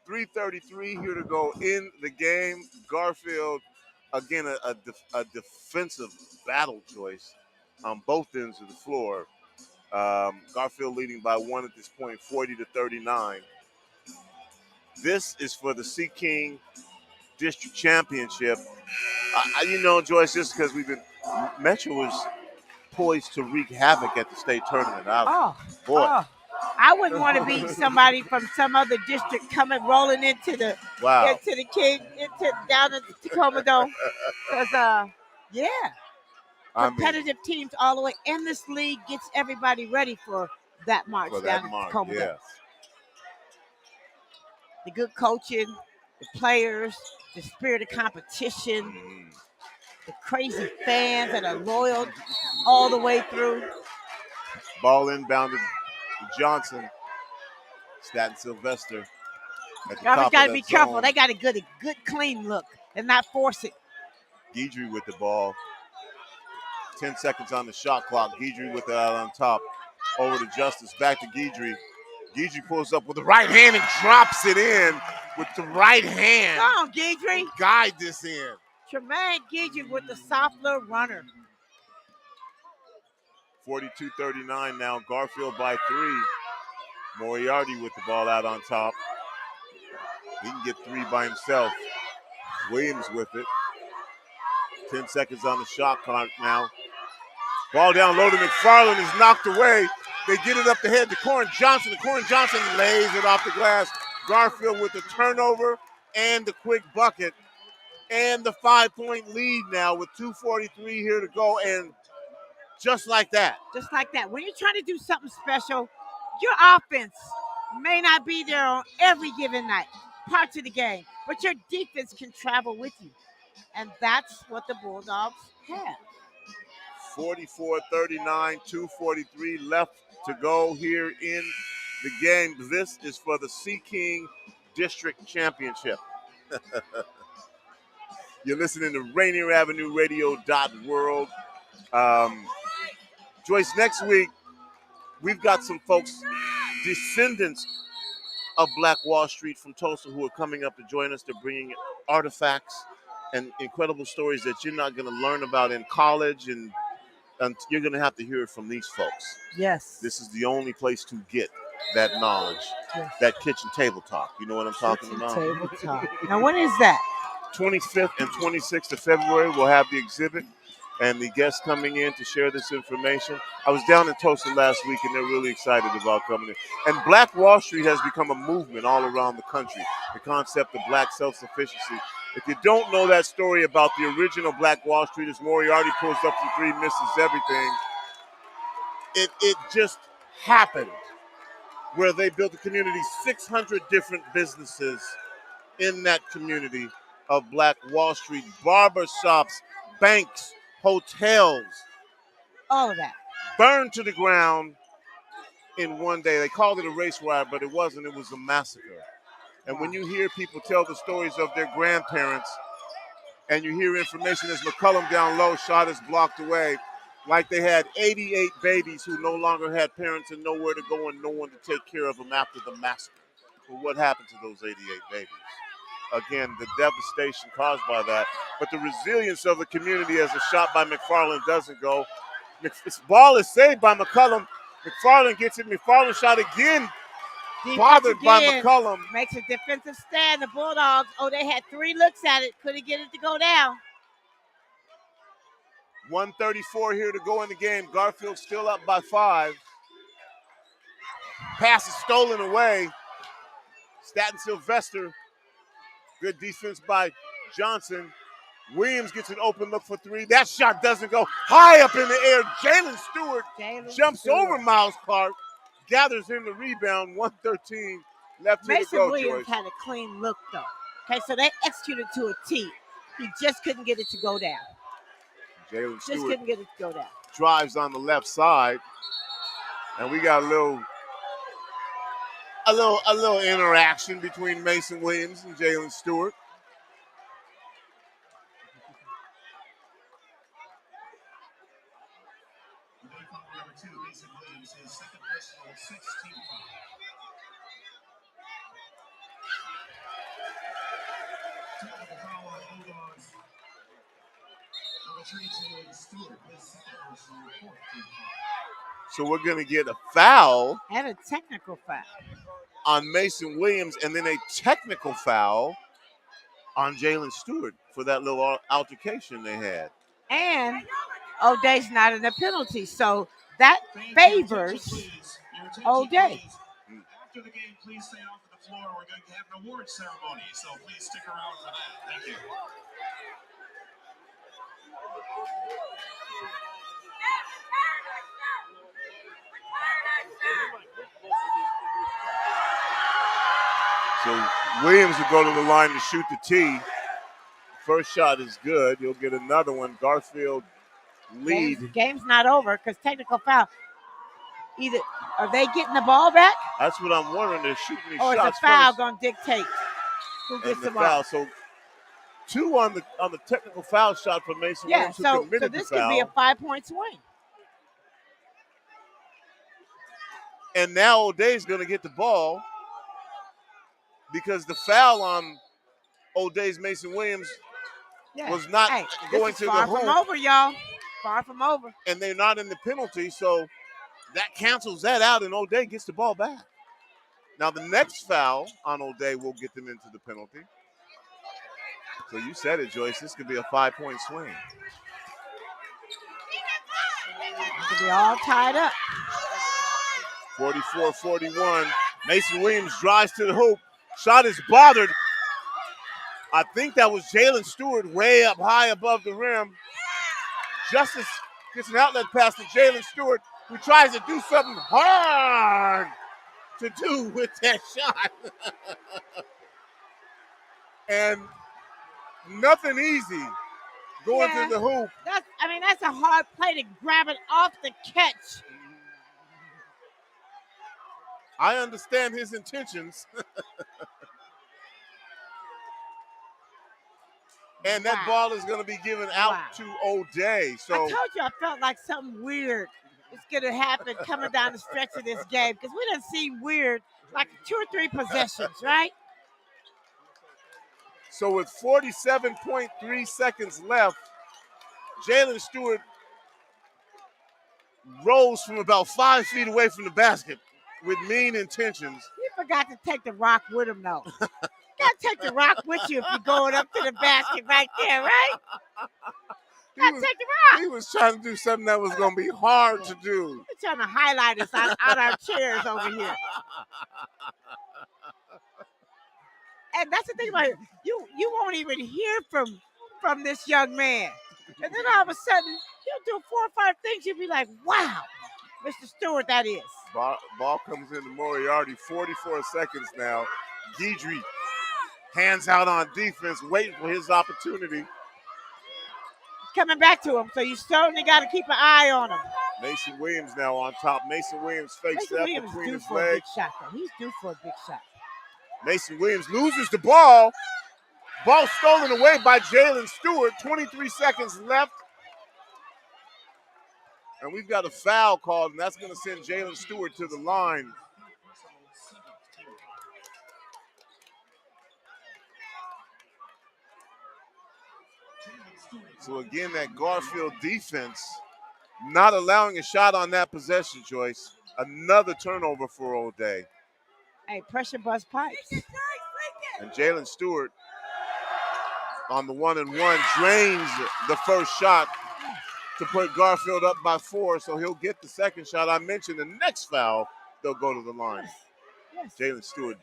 3:33 here to go in the game. Garfield, again, a defensive battle choice on both ends of the floor. Garfield leading by 1 at this point, 40-39. This is for the SeaKing District Championship. Joyce, just because Metro was poised to wreak havoc at the state tournament. Boy. I wouldn't want to be somebody from some other district coming rolling into the down at the Tacoma Dome. Because competitive teams all the way, and this league gets everybody ready for that march down at the Tacoma Dome. The good coaching, the players, the spirit of competition, the crazy fans that are loyal all the way through. Ball inbounded to Johnson. Staten Sylvester at the top Got to of be that careful. zone. They got a good clean look and not force it. Guidry with the ball. 10 seconds on the shot clock. Guidry with it out on top. Over to Justice. Back to Guidry. Guidry pulls up with the right hand and drops it in with the right hand. Come on, Guidry. Guide this in. Tremaine Guidry with the soft little runner. 42-39 now. Garfield by 3. Moriarty with the ball out on top. He can get 3 by himself. Williams with it. 10 seconds on the shot clock now. Ball down low to McFarland is knocked away. They get it up the head to Corin Johnson. And Corin Johnson lays it off the glass. Garfield with the turnover and the quick bucket. And the 5-point lead now with 2:43 here to go. And just like that. Just like that. When you're trying to do something special, your offense may not be there on every given night, parts of the game, but your defense can travel with you. And that's what the Bulldogs have. 44-39, 2:43 left to go here in the game. This is for the SeaKing District Championship. You're listening to Rainier Avenue Radio .world. Joyce, next week, we've got some folks, descendants of Black Wall Street from Tulsa, who are coming up to join us. They're bringing artifacts and incredible stories that you're not going to learn about in college, and you're going to have to hear it from these folks. Yes. This is the only place to get that knowledge, that kitchen table talk. You know what I'm talking about? Table talk. Now, when is that? 25th and 26th of February, we'll have the exhibit and the guests coming in to share this information. I was down in Tulsa last week, and they're really excited about coming in. And Black Wall Street has become a movement all around the country, the concept of black self-sufficiency. If you don't know that story about the original Black Wall Street, as Moriarty pulls up from 3, misses everything, it just happened where they built a community, 600 different businesses in that community of Black Wall Street, barbershops, banks, hotels. All of that. Burned to the ground in one day. They called it a race riot, but it wasn't. It was a massacre. And when you hear people tell the stories of their grandparents, and you hear information as McCullum down low, shot is blocked away, like they had 88 babies who no longer had parents and nowhere to go and no one to take care of them after the massacre. Well, what happened to those 88 babies? Again, the devastation caused by that. But the resilience of the community as a shot by McFarland doesn't go. This ball is saved by McCullum. McFarland gets it. McFarland shot again. Bothered by McCullum. Makes a defensive stand. The Bulldogs, they had 3 looks at it. Couldn't get it to go down. 1:34 here to go in the game. Garfield still up by 5. Pass is stolen away. Staten Sylvester. Good defense by Johnson. Williams gets an open look for 3. That shot doesn't go. High up in the air. Jalen Stewart jumps over Miles Clark. Gathers in the rebound. 1:13 left to go. Mason Williams had a clean look, though. Okay, so they executed to a T. He just couldn't get it to go down. Jalen Stewart just couldn't get it to go down. Drives on the left side. And we got a little interaction between Mason Williams and Jalen Stewart. Number 2, Mason Williams, his second personal 16 foul. Technical foul on Bulldogs. Number 3, Jalen Stewart, his second personal 14 foul. So we're going to get a foul And a technical foul. on Mason Williams and then a technical foul on Jalen Stewart for that little altercation they had. And O'Day's not in the penalty. So that favors O'Day. After the game, please stay off of the floor. We're going to have an award ceremony, so please stick around for that. Thank you. So Williams will go to the line to shoot the tee. First shot is good. You'll get another one. Garfield lead. Game's not over because technical foul. Either are they getting the ball back? That's what I'm wondering. They're shooting these Or is shots the foul first. going to dictate who gets And the the ball? foul. So 2 on the technical foul shot from Mason Yeah, Williams who so committed this the could foul. be a 5-point swing. And now O'Day's going to get the ball because the foul on O'Day's Mason Williams was not going to the far from hoop. over, y'all. Far from over. And they're not in the penalty, so that cancels that out, and O'Day gets the ball back. Now the next foul on O'Day will get them into the penalty. So you said it, Joyce. This could be a 5-point swing. It could be all tied up. 44-41. Mason Williams drives to the hoop. Shot is bothered. I think that was Jalen Stewart way up high above the rim. Justice gets an outlet pass to Jalen Stewart, who tries to do something hard to do with that shot. And nothing easy going to the hoop. That's a hard play to grab it off the catch. I understand his intentions. And that ball is going to be given out to O'Day. So I told you I felt like something weird is going to happen coming down the stretch of this game because we done seen weird like 2 or 3 possessions, right? So with 47.3 seconds left, Jalen Stewart rose from about 5 feet away from the basket with mean intentions. You forgot to take the rock with him, though. You got to take the rock with you if you're going up to the basket right there, right? You got to take the rock. He was trying to do something that was going to be hard to do. We're trying to highlight us out our chairs over here. And that's the thing about it. You won't even hear from this young man. And then all of a sudden, he'll do 4 or 5 things. You'll be like, wow, Mr. Stewart, that is. Ball comes into Moriarty, 44 seconds now. Guidry hands out on defense, waiting for his opportunity. Coming back to him, so you certainly got to keep an eye on him. Mason Williams now on top. Mason Williams fakes that between his due for legs. a big shot, though. He's due for a big shot. Mason Williams loses the ball. Ball stolen away by Jalen Stewart. 23 seconds left. And we've got a foul called, and that's going to send Jalen Stewart to the line. So again, that Garfield defense not allowing a shot on that possession, Joyce. Another turnover for O'Day. Hey, pressure bust pipes. And Jalen Stewart on the 1-and-1 drains the first shot to put Garfield up by 4, so he'll get the second shot. I mentioned the next foul, they'll go to the line. Yes. Jalen Stewart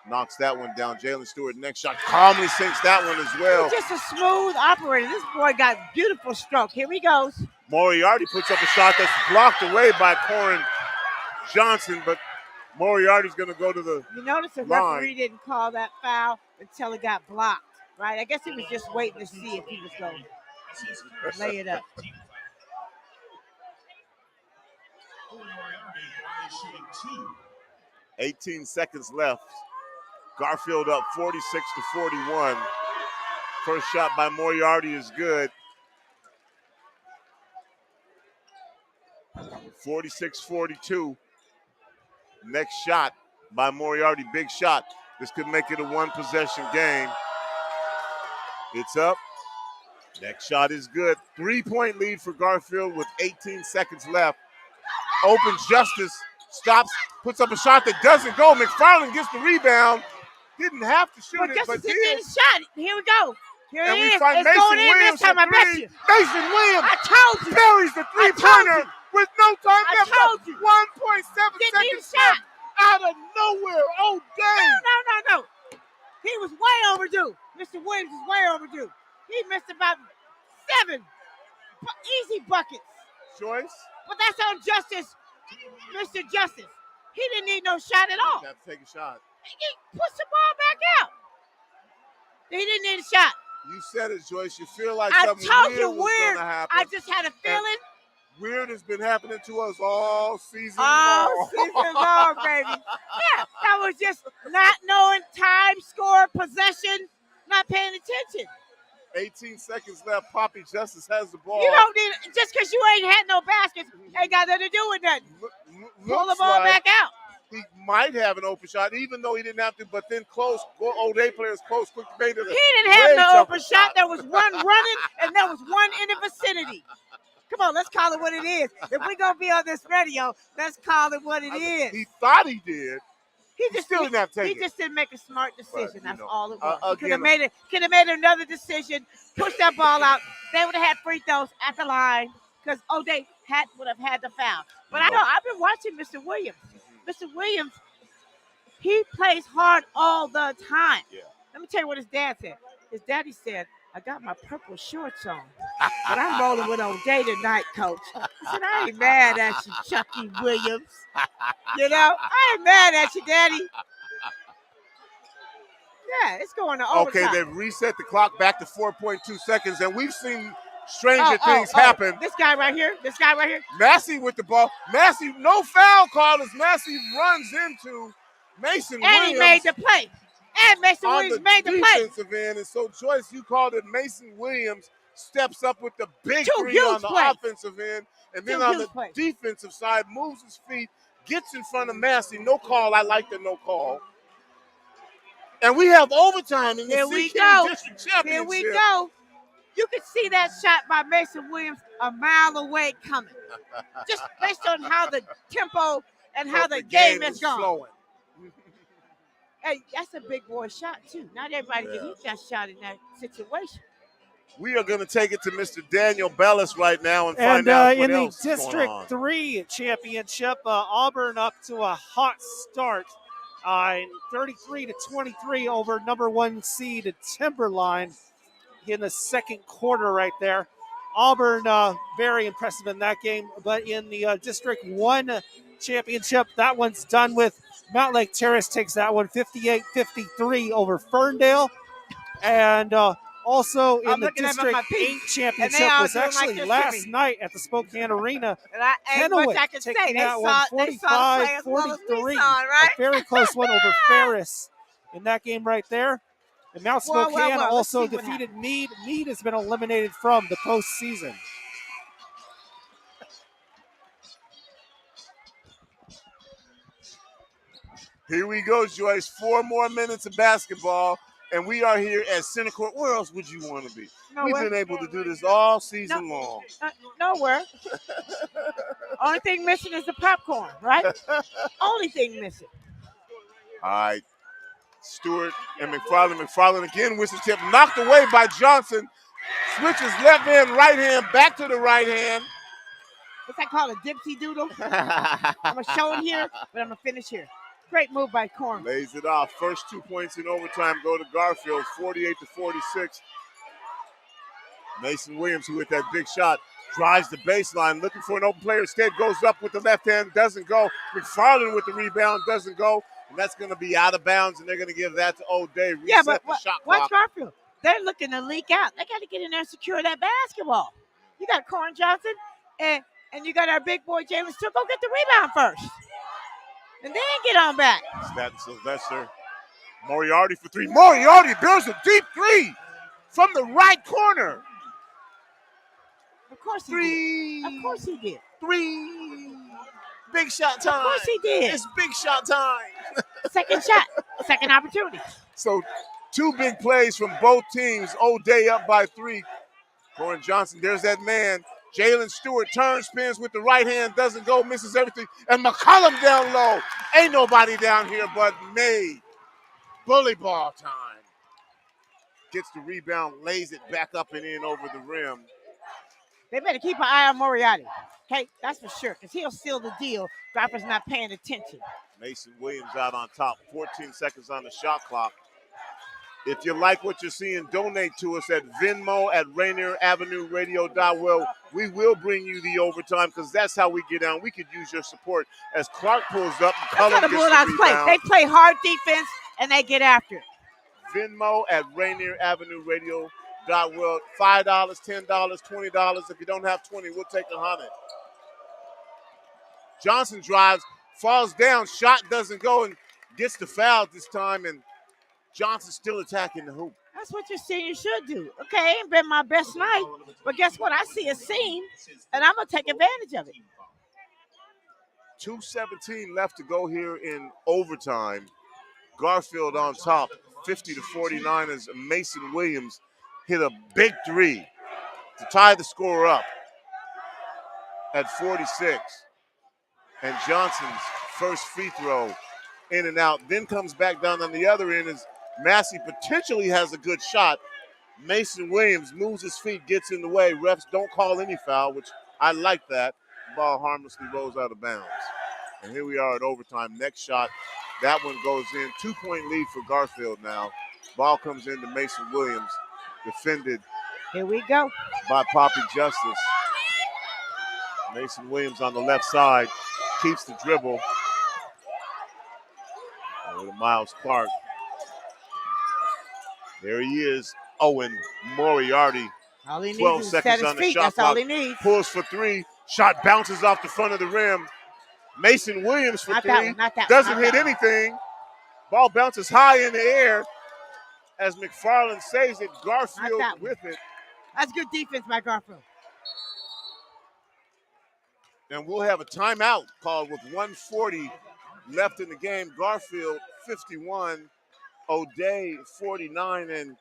knocks that one down. Jalen Stewart, next shot, calmly sinks that one as well. He's just a smooth operator. This boy got beautiful stroke. Here he goes. Moriarty puts up a shot that's blocked away by Corin Johnson, but Moriarty's going to go to the You notice the referee didn't call that foul until it got blocked, right? I guess he was just waiting to see if he was going to lay it up. 18 seconds left. Garfield up 46-41. First shot by Moriarty is good. 46-42. Next shot by Moriarty, big shot. This could make it a 1-possession game. It's up. Next shot is good. 3-point lead for Garfield with 18 seconds left. Open Justice stops, puts up a shot that doesn't go. McFarland gets the rebound. Didn't have to shoot But it, Justice but didn't need did. a shot. Here we go. Here And it we is. find It's Mason going in Williams this time, for I bet three. you. Mason Williams I told you. buries the I told three-pointer you. with no time I left. told you. 1.7 Didn't need a seconds shot. left out of nowhere. Oh, dang. No. He was way overdue. Mr. Williams is way overdue. He missed about 7 easy buckets. Joyce? But that's on Justice, Mr. Justice. He didn't need no shot at all. Got to take a shot. He pushed the ball back out. He didn't need a shot. You said it, Joyce. You feel like I something told weird you was weird. going to happen. I just had a feeling. Weird has been happening to us all season All long. season long, baby. Yeah, that was just not knowing time, score, possession, not paying attention. 18 seconds left. Poppy Justice has the ball. You don't need just because you ain't had no baskets, ain't got nothing to do with nothing. Pull the Looks ball like back out. he might have an open shot, even though he didn't have to. But then close, O'Day players close, quick made it. He didn't have no open shot. There was one running, and there was one in the vicinity. Come on, let's call it what it is. If we're going to be on this radio, let's call it what it is. He thought he did. He just still didn't have to take He just didn't make a smart decision. But, That's know, all it was. He again, could have made another decision, pushed that ball out. They would have had free throws at the line because O'Day would have had the foul. But I know, I've been watching Mr. Williams. Mr. Williams, he plays hard all the time. Yeah. Let me tell you what his dad said. His daddy said, I got my purple shorts on, but I'm rolling with O'Day tonight, coach. I said, I ain't mad at you, Chucky Williams. You know, I ain't mad at you, daddy. Yeah, it's going to overtime. Okay, they've reset the clock back to 4.2 seconds, and we've seen stranger things happen. This guy right here. Massey with the ball. Massey, no foul call as Massey runs into Mason Williams. And he made the play. And Mason Williams made the play. Defensive end. And so, Joyce, you called it Mason Williams steps up with the big Two three on the plays. offensive end. And then Two on the plays. defensive side, moves his feet, gets in front of Massey. No call. I like the no call. And we have overtime in the SeaKing District Championship. Here we go. You can see that shot by Mason Williams a mile away coming. Just based on how the tempo and how the game is going. Flowing. Hey, that's a big boy shot, too. Not everybody can hit that shot in that situation. We are going to take it to Mr. Daniel Bellis right now and find out what else in the is going District on. 3 championship, Auburn up to a hot start. 33-23 over number 1 seed Timberline in the second quarter right there. Auburn very impressive in that game, but in the District 1 championship, that one's done with. Mount Lake Terrace takes that one 58-53 over Ferndale. And also in the District 8 championship was actually last night at the Spokane Arena. Kennewick taking that one 45-43. A very close one over Ferris in that game right there. And Mount Spokane also defeated Meade. Meade has been eliminated from the postseason. Here we go, Joyce. 4 more minutes of basketball, and we are here at Center Court. Where else would you want to be? Nowhere. We've been able to do this all season long. Nowhere. Only thing missing is the popcorn, right? Only thing missing. All right. Stewart and McFarland. McFarland again with the tip. Knocked away by Johnson. Switches left hand, right hand, back to the right hand. What's that called, a dipsy doodle? I'm going to show it here, but I'm going to finish here. Great move by Corn. Lays it off. First 2 points in overtime go to Garfield, 48-46. Mason Williams, who hit that big shot, drives the baseline, looking for an open player. Instead, goes up with the left hand, doesn't go. McFarland with the rebound, doesn't go. And that's going to be out of bounds, and they're going to give that to O'Day. Yeah, but shot watch Garfield. They're looking to leak out. They got to get in there and secure that basketball. You got Corn Johnson, and you got our big boy Jalen Stewart. Go get the rebound first. And then get on back. Staten Sylvester. Moriarty for 3. Moriarty builds a deep 3 from the right corner. Of course he 3. did. Of course he did. 3. Big shot time. Of course he did. It's big shot time. Second shot. Second opportunity. So 2 big plays from both teams. O'Day up by 3. Corin Johnson, there's that man. Jalen Stewart turns, spins with the right hand, doesn't go, misses everything. And McCollum down low. Ain't nobody down here but me. Bully ball time. Gets the rebound, lays it back up and in over the rim. They better keep an eye on Moriarty. Okay, that's for sure, because he'll seal the deal. Garfield's not paying attention. Mason Williams out on top. 14 seconds on the shot clock. If you like what you're seeing, donate to us at Venmo at Rainier Avenue Radio App. We will bring you the overtime because that's how we get down. We could use your support. As Clark pulls up, That's how McCollum the gets the Bulldogs play. rebound. They play hard defense, and they get after it. Venmo at Rainier Avenue Radio App. $5, $10, $20. If you don't have 20, we'll take 100. Johnson drives, falls down, shot doesn't go, and gets the foul this time, and Johnson's still attacking the hoop. That's what your senior should do. Okay, ain't been my best night, but guess what? I see a seam, and I'm going to take advantage of it. 2:17 left to go here in overtime. Garfield on top, 50-49 as Mason Williams hit a big three to tie the score up at 46. And Johnson's first free throw in and out. Then comes back down on the other end as Massey potentially has a good shot. Mason Williams moves his feet, gets in the way. Refs don't call any foul, which I like that. Ball harmlessly rolls out of bounds. And here we are at overtime. Next shot, that one goes in. 2-point lead for Garfield now. Ball comes into Mason Williams, defended Here we go. by Poppy Justice. Mason Williams on the left side keeps the dribble. Over to Miles Clark. There he is, Owen Moriarty. All he needs 12 is seconds set his on the feet. shot That's all clock. he needs. Pulls for three. Shot bounces off the front of the rim. Mason Williams for Not three. that one, not that one, Doesn't not hit that one. anything. Ball bounces high in the air as McFarland saves it. Garfield that one. with it. That's good defense by Garfield. And we'll have a timeout called with 1:40 left in the game. Garfield 51, O'Day 49, and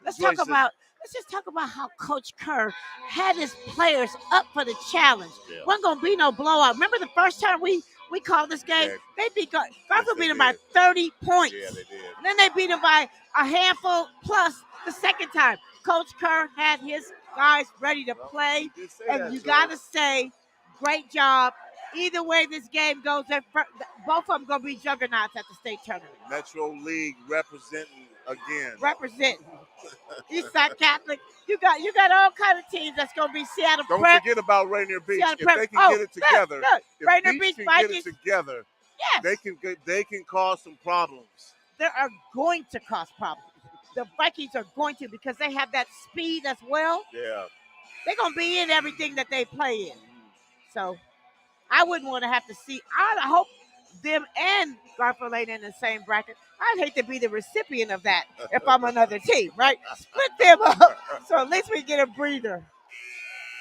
Let's Joyce just talk about how Coach Kerr had his players up for the challenge. Yeah. Wasn't gonna be no blowout. Remember the first time we called this game? Yeah. They beat Garfield they beat them by did. 30 points. Yeah, they did. And then they beat them by a handful plus the second time. Coach Kerr had his guys ready to play, He did say and that, you Joe. gotta say, great job. Either way this game goes, both of them gonna be juggernauts at the state tournament. Metro League representing again. Represent Eastside Catholic. You got all kind of teams that's gonna be Seattle Don't Prep. forget about Rainier Beach. Seattle If Prep. they can get it together, Look, if Rainier Beach Beach can Vikings. get it together, Yes, they can cause some problems. they are going to cause problems. The Vikings are going to because they have that speed as well. Yeah. They're gonna be in everything that they play in. So I wouldn't want to have to see. I hope them and Garfield ain't in the same bracket. I'd hate to be the recipient of that if I'm another team, right? Split them up so at least we get a breather.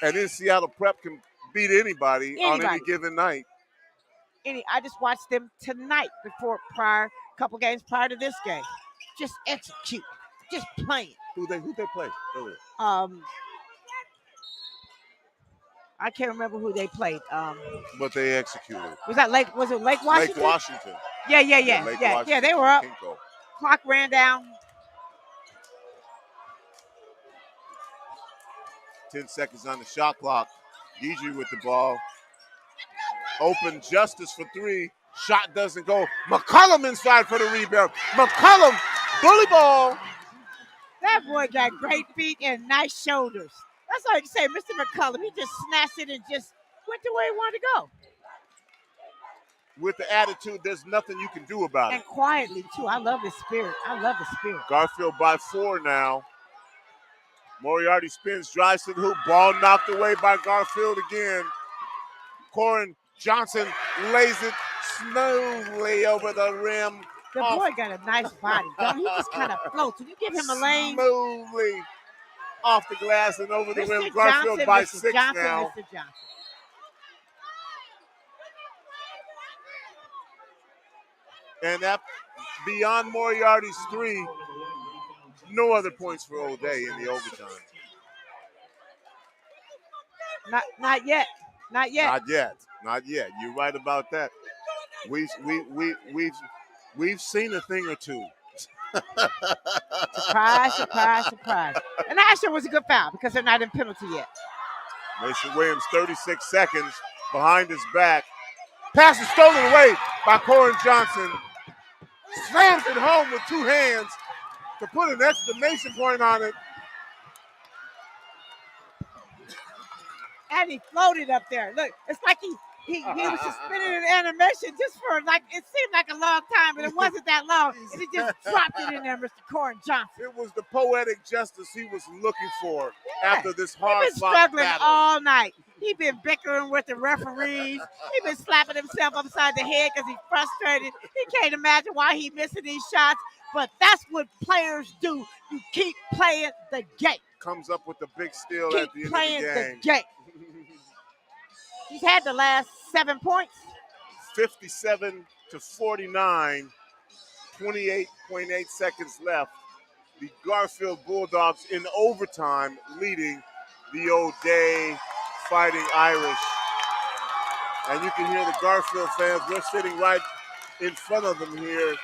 And then Seattle Prep can beat anybody on any Anybody. given night. I just watched them tonight couple games prior to this game. Just execute, just playing. Who they play? Earlier? I can't remember who they played. But they executed. Was it Lake Washington? Lake Washington. Yeah. Lake Washington. They were up. Kinko. Clock ran down. 10 seconds on the shot clock. DJ with the ball. Open Justice for three. Shot doesn't go. McCollum inside for the rebound. McCollum, bully ball. That boy got great feet and nice shoulders. That's all you can say. Mr. McCullum, he just snatched it and just went to where he wanted to go. With the attitude, there's nothing you can do about it. And quietly, too. I love his spirit. Garfield by 4 now. Moriarty spins, drives to the hoop. Ball knocked away by Garfield again. Corin Johnson lays it smoothly over the rim. The boy got a nice body. Don't he just kind of floats. When you give him a lane. Smoothly off the glass and over the Mr. rim. Garfield Johnson, by Mr. 6 Johnson, now. Mr. Johnson. And that beyond Moriarty's 3, no other points for O'Day in the overtime. Not yet. Not yet. Not yet. Not yet. You're right about that. We've seen a thing or two. Surprise, surprise, surprise. And actually, it was a good foul because they're not in penalty yet. Mason Williams, 36 seconds behind his back. Pass is stolen away by Corin Johnson. Slams it home with two hands to put an exclamation point on it. And he floated up there. Look, it's like he was suspended in animation just for like, it seemed like a long time, but it wasn't that long. And he just dropped it in there, Mr. Corin Johnson. It was the poetic justice he was looking for after this hard He's been struggling all night. He's been bickering with the referees. He's been slapping himself upside the head because he's frustrated. He can't imagine why he's missing these shots. But that's what players do. You keep playing the game. Comes up with the big steal Keep at the end playing of the game. the game. He's had the last 7 points. 57 to 49, 28.8 seconds left. The Garfield Bulldogs in overtime leading the O'Day Fighting Irish. And you can hear the Garfield fans. We're sitting right in front of them here.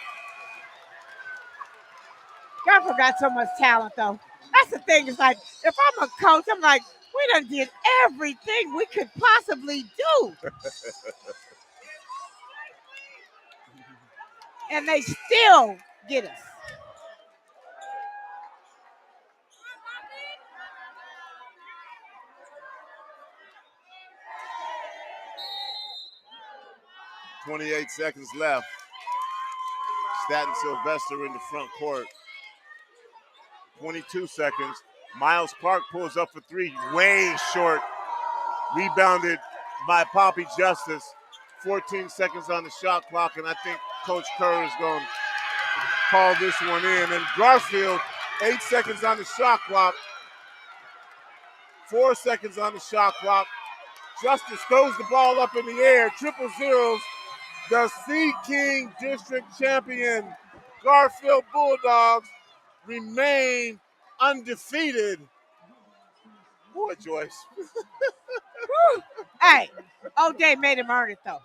Garfield got so much talent, though. That's the thing. It's like, if I'm a coach, I'm like, we done did everything we could possibly do. And they still get us. .28 seconds left. Staten Sylvester in the front court. 22 seconds. Miles Clark pulls up for three, way short. Rebounded by Poppy Justice. 14 seconds on the shot clock, and I think Coach Kerr is going to call this one in. And Garfield, 8 seconds on the shot clock. 4 seconds on the shot clock. Justice throws the ball up in the air. Triple zeros. The SeaKing District Champion Garfield Bulldogs remain undefeated. Boy, Joyce. Hey, O'Day made him earn it, though.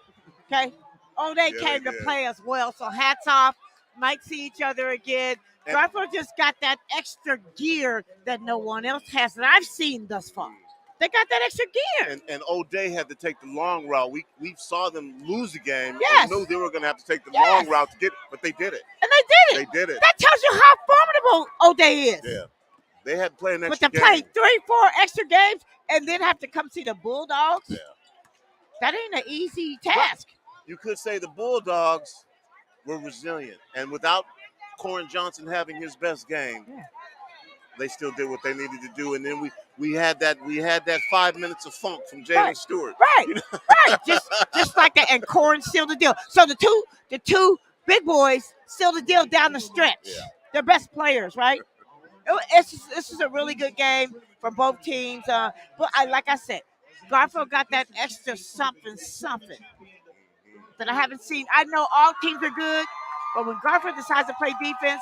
Okay? O'Day came to play as well, so hats off. Might see each other again. Garfield just got that extra gear that no one else has that I've seen thus far. They got that extra gear. And O'Day had to take the long route. We saw them lose the game. Yes. We knew they were going to have to take the long route to get it, but they did it. And they did it. They did it. That tells you how formidable O'Day is. Yeah. They had to play an extra game. But to play 3-4 extra games and then have to come see the Bulldogs, that ain't an easy task. But you could say the Bulldogs were resilient. And without Corin Johnson having his best game, they still did what they needed to do. And then we had that 5 minutes of funk from Jalen Stewart. Right, you know? Right. Just like that. And Corin sealed the deal. So the two big boys sealed the deal down the stretch. Yeah. They're best players, right? This is a really good game for both teams. But like I said, Garfield got that extra something that I haven't seen. I know all teams are good, but when Garfield decides to play defense,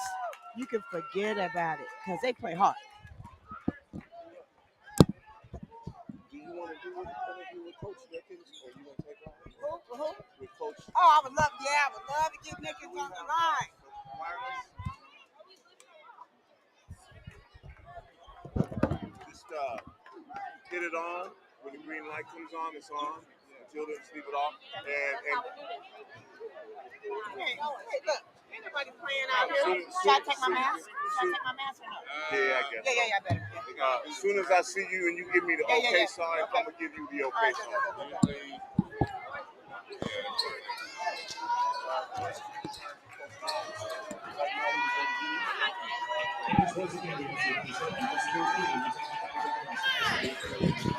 you can forget about it because they play hard. Do you want to do an interview with Coach Nickens, or you want to take off? With Coach? Oh, I would love to get Nickens on the line. Just hit it on. When the green light comes on, it's on. Until then, just leave it off. And hey, look. Anybody playing out here? Should I take my mask? Or no? Yeah, I guess. Yeah, I better. As soon as I see you and you give me the okay sign, I'm going to give you the okay sign.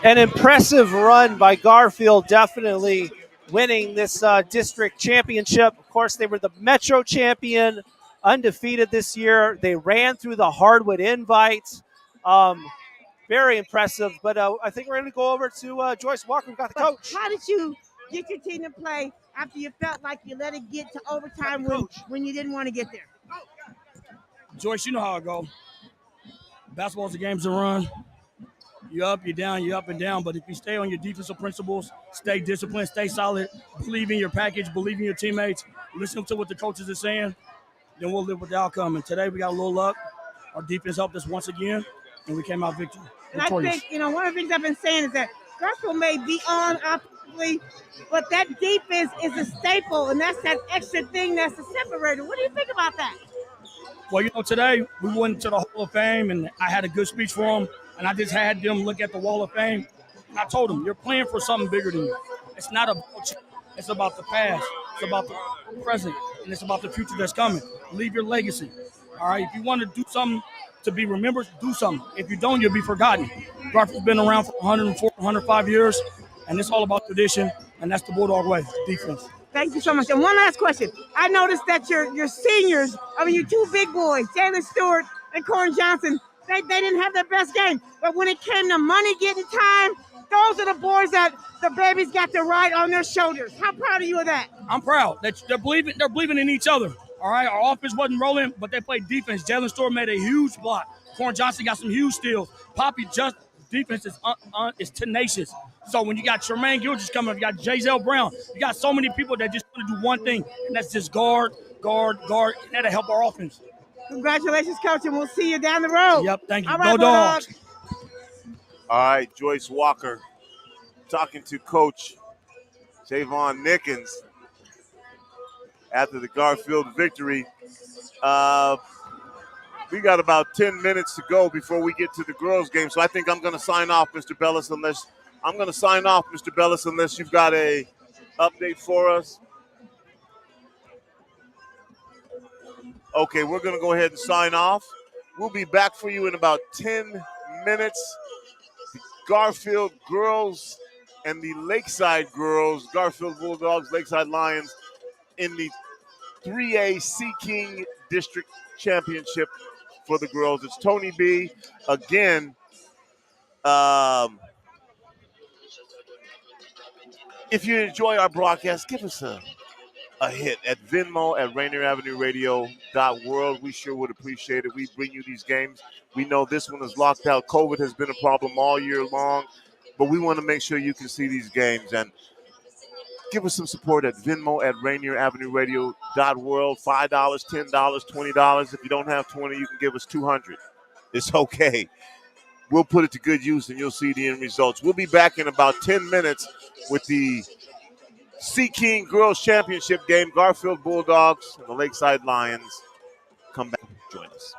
An impressive run by Garfield, definitely winning this district championship. Of course, they were the Metro champion, undefeated this year. They ran through the hardwood invites. Very impressive. But I think we're going to go over to Joyce Walker. We've got the coach. How did you get your team to play after you felt like you let it get to overtime when you didn't want to get there? Joyce, you know how it go. Basketball's a game to run. You're up, you're down, you're up and down. But if you stay on your defensive principles, stay disciplined, stay solid, believe in your package, believe in your teammates, listen to what the coaches are saying, then we'll live with the outcome. And today we got a little luck. Our defense helped us once again, and we came out victorious. And I think, one of the things I've been saying is that Garfield may be on offensively, but that defense is a staple, and that's that extra thing that's a separator. What do you think about that? Well, today we went to the Hall of Fame, and I had a good speech for them, and I just had them look at the Wall of Fame, and I told them, you're playing for something bigger than you. It's not about you. It's about the past. It's about the present, and it's about the future that's coming. Leave your legacy, all right? If you want to do something to be remembered, do something. If you don't, you'll be forgotten. Garfield's been around for 104, 105 years, and it's all about tradition, and that's the Bulldog way, defense. Thank you so much. And one last question. I noticed that your seniors, your two big boys, Jalen Stewart and Corn Johnson, they didn't have their best game. But when it came to money getting time, those are the boys that the babies got to ride on their shoulders. How proud are you of that? I'm proud. They're believing in each other. All right, our offense wasn't rolling, but they played defense. Jalen Stewart made a huge block. Corn Johnson got some huge steals. Poppy just defense is tenacious. So when you got Tremaine Gilchrist coming up, you got J.Zell Brown, you got so many people that just want to do one thing, and that's just guard, and that'll help our offense. Congratulations, Coach, and we'll see you down the road. Yep, thank you. All right, Go Dogs. All right, Joyce Walker talking to Coach Javon Nickens after the Garfield victory. We got about 10 minutes to go before we get to the girls' game, so I think I'm going to sign off, Mr. Bellis, unless you've got a update for us. Okay, we're going to go ahead and sign off. We'll be back for you in about 10 minutes. The Garfield girls and the Lakeside girls, Garfield Bulldogs, Lakeside Lions, in the 3A SeaKing District Championship for the girls. It's Tony B. Again, if you enjoy our broadcast, give us a hit at Venmo at Rainier Avenue Radio .world. We sure would appreciate it. We bring you these games. We know this one is locked out. COVID has been a problem all year long, but we want to make sure you can see these games. And give us some support at Venmo at Rainier Avenue Radio .world. $5, $10, $20. If you don't have 20, you can give us 200. It's okay. We'll put it to good use, and you'll see the end results. We'll be back in about 10 minutes with the SeaKing Girls Championship game. Garfield Bulldogs and the Lakeside Lions. Come back, join us.